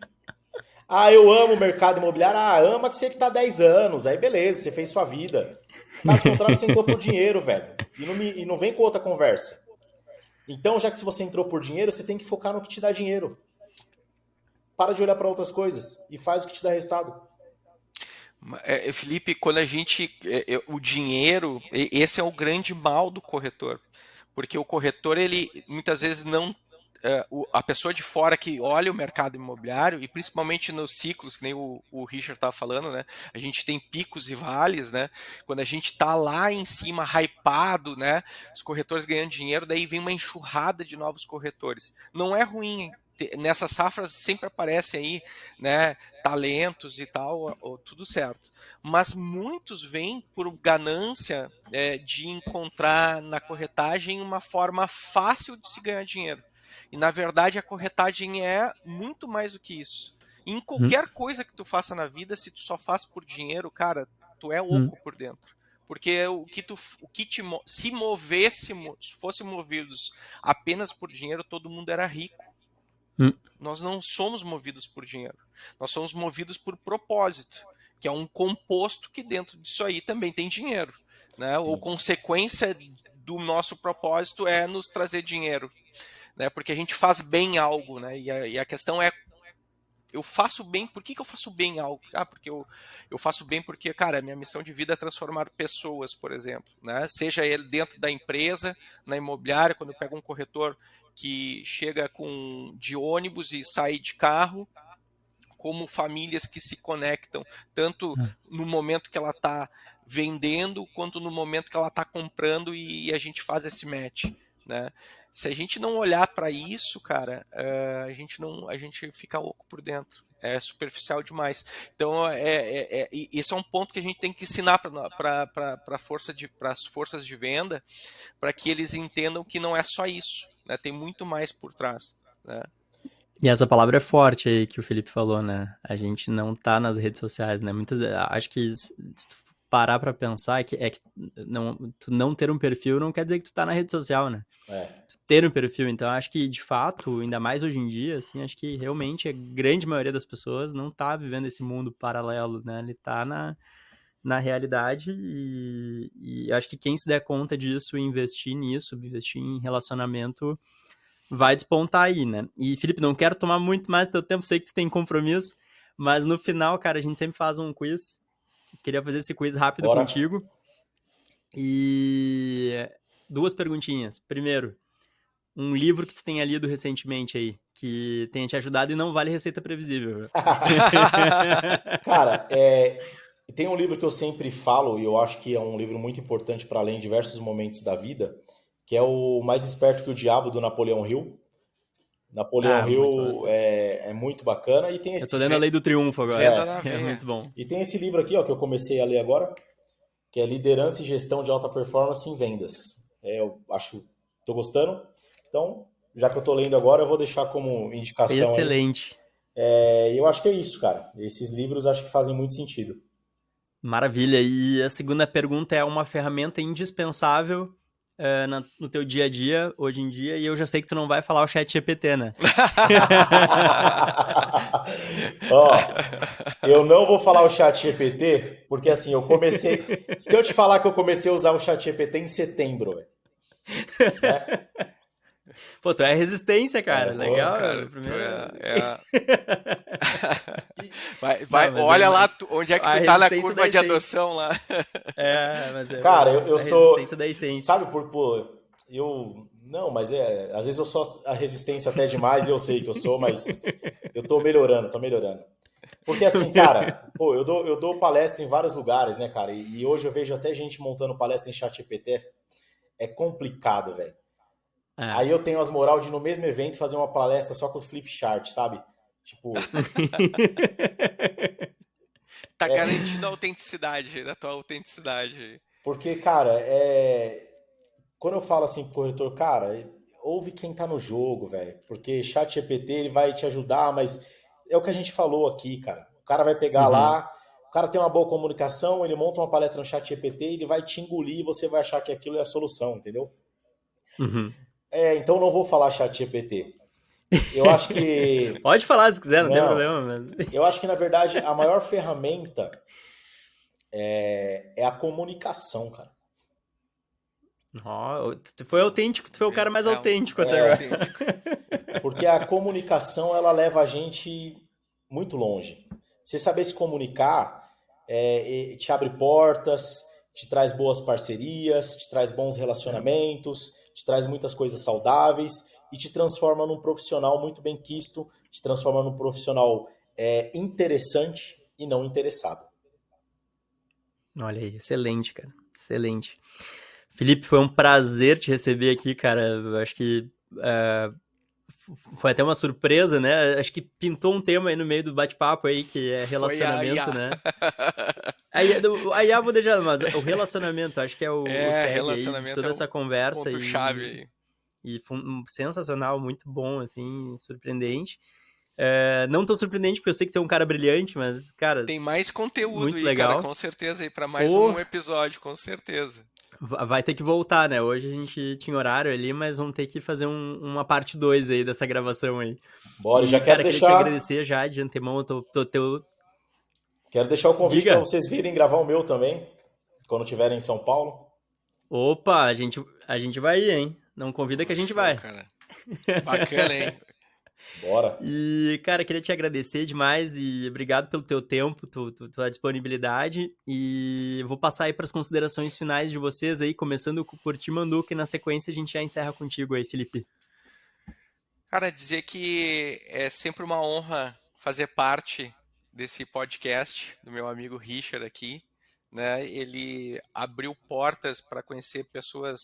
[SPEAKER 3] Ah, eu amo o mercado imobiliário. Ah, ama que você que tá há 10 anos. Aí beleza, você fez sua vida. Caso contrário, você entrou por dinheiro, velho. E não vem com outra conversa. Então, já que se você entrou por dinheiro, você tem que focar no que te dá dinheiro. Para de olhar para outras coisas e faz o que te dá resultado.
[SPEAKER 2] Felipe, quando a gente... o dinheiro, esse é o grande mal do corretor. Porque o corretor, ele muitas vezes não... a pessoa de fora que olha o mercado imobiliário, e principalmente nos ciclos, que nem o Richard estava falando, né? A gente tem picos e vales, né? Quando a gente está lá em cima, hypado, né? Os corretores ganhando dinheiro, daí vem uma enxurrada de novos corretores. Não é ruim, nessas safras sempre aparecem aí, né? Talentos e tal, tudo certo. Mas muitos vêm por ganância de encontrar na corretagem uma forma fácil de se ganhar dinheiro. E na verdade a corretagem é muito mais do que isso. Em qualquer coisa que tu faça na vida, se tu só faz por dinheiro, cara, tu é oco por dentro. Porque se fosse movidos apenas por dinheiro, todo mundo era rico. Nós não somos movidos por dinheiro. Nós somos movidos por propósito, que é um composto que dentro disso aí também tem dinheiro, né? Ou consequência do nosso propósito é nos trazer dinheiro. Né, porque a gente faz bem algo, né? E a questão é, eu faço bem, por que eu faço bem algo? Ah, porque eu faço bem porque, cara, a minha missão de vida é transformar pessoas, por exemplo, né? Seja ele dentro da empresa, na imobiliária, quando eu pego um corretor que chega de ônibus e sai de carro, como famílias que se conectam, tanto no momento que ela está vendendo, quanto no momento que ela está comprando e a gente faz esse match. Né? Se a gente não olhar para isso, cara, a gente fica oco por dentro. É superficial demais. Então, esse é um ponto que a gente tem que ensinar para as forças de venda, para que eles entendam que não é só isso. Né? Tem muito mais por trás. Né?
[SPEAKER 1] E essa palavra é forte aí que o Felipe falou, né? A gente não tá nas redes sociais, né? Acho que se tu parar pra pensar tu não ter um perfil não quer dizer que tu tá na rede social, né? Tu ter um perfil, então acho que de fato, ainda mais hoje em dia, assim, acho que realmente a grande maioria das pessoas não tá vivendo esse mundo paralelo, né? Ele tá na realidade e acho que quem se der conta disso e investir em relacionamento, vai despontar aí, né? E, Felipe, não quero tomar muito mais teu tempo, sei que tu tem compromisso, mas no final, cara, a gente sempre faz um quiz. Queria fazer esse quiz rápido contigo. E 2 perguntinhas. Primeiro, um livro que tu tenha lido recentemente aí, que tenha te ajudado e não vale receita previsível.
[SPEAKER 3] Cara, tem um livro que eu sempre falo, e eu acho que é um livro muito importante para além de diversos momentos da vida, que é o Mais Esperto que o Diabo, do Napoleão Hill. Napoleão Hill é muito bacana. E tem esse...
[SPEAKER 1] Eu tô lendo A Lei do Triunfo agora. É muito bom.
[SPEAKER 3] E tem esse livro aqui, ó, que eu comecei a ler agora, que é Liderança e Gestão de Alta Performance em Vendas. Eu tô gostando. Então, já que eu tô lendo agora, eu vou deixar como indicação.
[SPEAKER 1] Excelente.
[SPEAKER 3] Eu acho que é isso, cara. Esses livros acho que fazem muito sentido.
[SPEAKER 1] Maravilha. E a segunda pergunta é uma ferramenta indispensável no teu dia a dia, hoje em dia, e eu já sei que tu não vai falar o ChatGPT, né?
[SPEAKER 3] Ó, eu não vou falar o ChatGPT, porque assim, eu comecei... Se eu te falar que eu comecei a usar o ChatGPT em setembro, né?
[SPEAKER 1] Pô, tu é resistência, cara. Legal.
[SPEAKER 2] Cara, olha lá onde é que tu tá na curva de adoção lá.
[SPEAKER 3] Mas cara, eu sou...
[SPEAKER 1] resistência da essência.
[SPEAKER 3] Sabe, não, mas às vezes eu sou a resistência até demais e eu sei que eu sou, mas eu tô melhorando. Porque assim, cara, eu dou palestra em vários lugares, né, cara? E hoje eu vejo até gente montando palestra em ChatGPT. É complicado, velho. Aí eu tenho as moral de, no mesmo evento, fazer uma palestra só com o flip chart, sabe? Tipo...
[SPEAKER 2] Tá garantindo a autenticidade, da tua autenticidade.
[SPEAKER 3] Porque, cara, quando eu falo assim pro corretor, cara, ouve quem tá no jogo, velho. Porque ChatGPT, ele vai te ajudar, mas é o que a gente falou aqui, cara. O cara vai pegar lá, o cara tem uma boa comunicação, ele monta uma palestra no ChatGPT, ele vai te engolir e você vai achar que aquilo é a solução, entendeu? Então não vou falar ChatGPT. Eu acho que...
[SPEAKER 1] Pode falar se quiser, não tem problema. Mas...
[SPEAKER 3] Eu acho que, na verdade, a maior ferramenta é a comunicação, cara.
[SPEAKER 1] Tu foi autêntico, tu foi o cara mais autêntico até agora.
[SPEAKER 3] Porque a comunicação, ela leva a gente muito longe. Você saber se comunicar te abre portas, te traz boas parcerias, te traz bons relacionamentos, te traz muitas coisas saudáveis e te transforma num profissional muito bem quisto, te transforma num profissional interessante e não interessado.
[SPEAKER 1] Olha aí, excelente, cara. Excelente. Felipe, foi um prazer te receber aqui, cara. Eu acho que foi até uma surpresa, né? Acho que pintou um tema aí no meio do bate-papo aí, que é relacionamento, né? A IA vou deixar, mas o relacionamento, acho que é o tag aí de toda essa conversa.
[SPEAKER 2] Ponto-chave.
[SPEAKER 1] E sensacional, muito bom, assim, surpreendente. Não tão surpreendente, porque eu sei que tem um cara brilhante, mas, cara...
[SPEAKER 2] Tem mais conteúdo
[SPEAKER 1] muito
[SPEAKER 2] aí,
[SPEAKER 1] legal.
[SPEAKER 2] cara, com certeza, aí para mais um episódio, com certeza.
[SPEAKER 1] Vai ter que voltar, né? Hoje a gente tinha horário ali, mas vamos ter que fazer uma parte 2 aí dessa gravação aí.
[SPEAKER 3] Bora, já quero deixar...
[SPEAKER 1] queria te agradecer já de antemão.
[SPEAKER 3] Quero deixar o convite para vocês virem gravar o meu também, quando estiverem em São Paulo.
[SPEAKER 1] Opa, a gente vai ir, hein? Não convida que a gente vai.
[SPEAKER 2] Cara. Bacana, hein?
[SPEAKER 3] Bora.
[SPEAKER 1] E, cara, queria te agradecer demais e obrigado pelo teu tempo, tua disponibilidade. E vou passar aí para as considerações finais de vocês aí, começando por ti, Manduca, e na sequência a gente já encerra contigo aí, Felipe.
[SPEAKER 2] Cara, dizer que é sempre uma honra fazer parte desse podcast do meu amigo Richard aqui, né? Ele abriu portas para conhecer pessoas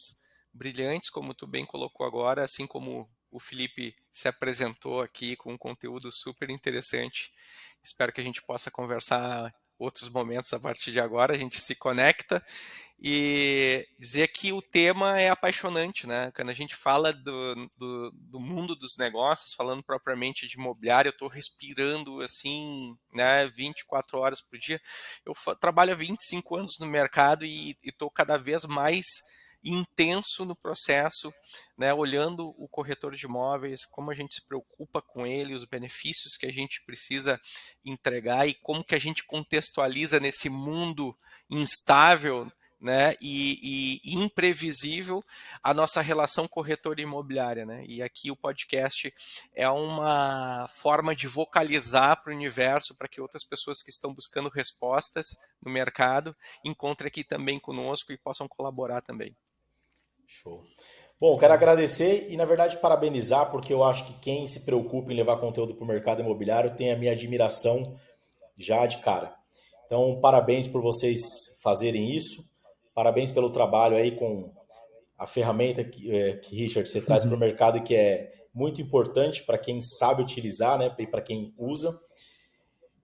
[SPEAKER 2] brilhantes, como tu bem colocou agora, assim como o Felipe se apresentou aqui com um conteúdo super interessante. Espero que a gente possa conversar outros momentos a partir de agora, a gente se conecta e dizer que o tema é apaixonante, né? Quando a gente fala do mundo dos negócios, falando propriamente de imobiliário, eu estou respirando assim, né, 24 horas por dia. Eu trabalho há 25 anos no mercado e estou cada vez mais intenso no processo, né, olhando o corretor de imóveis, como a gente se preocupa com ele, os benefícios que a gente precisa entregar e como que a gente contextualiza nesse mundo instável, né, e imprevisível a nossa relação corretor e imobiliária, né? E aqui o podcast é uma forma de vocalizar para o universo, para que outras pessoas que estão buscando respostas no mercado encontrem aqui também conosco e possam colaborar também.
[SPEAKER 3] Show. Bom, quero agradecer e, na verdade, parabenizar, porque eu acho que quem se preocupa em levar conteúdo para o mercado imobiliário tem a minha admiração já de cara. Então, parabéns por vocês fazerem isso. Parabéns pelo trabalho aí com a ferramenta que Richard, você traz para o mercado e que é muito importante para quem sabe utilizar, né, e para quem usa.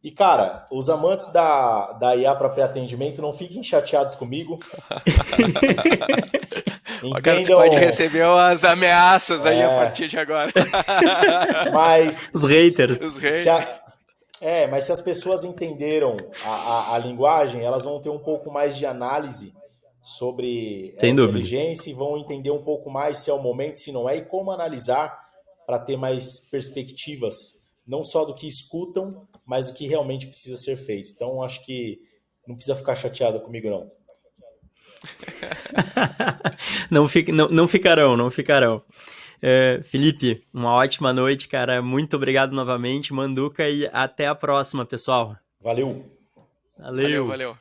[SPEAKER 3] E, cara, os amantes da IA para pré-atendimento, não fiquem chateados comigo.
[SPEAKER 2] Entendam... Cara, tu pode receber umas ameaças aí a partir de agora.
[SPEAKER 3] Mas
[SPEAKER 1] os haters.
[SPEAKER 3] Mas se as pessoas entenderam a linguagem, elas vão ter um pouco mais de análise sobre a inteligência e vão entender um pouco mais se é o momento, se não é, e como analisar para ter mais perspectivas, não só do que escutam, mas do que realmente precisa ser feito. Então, acho que não precisa ficar chateado comigo, não.
[SPEAKER 1] Não ficarão. Felipe, uma ótima noite, cara. Muito obrigado novamente, Manduca, e até a próxima, pessoal.
[SPEAKER 3] Valeu.
[SPEAKER 2] Valeu.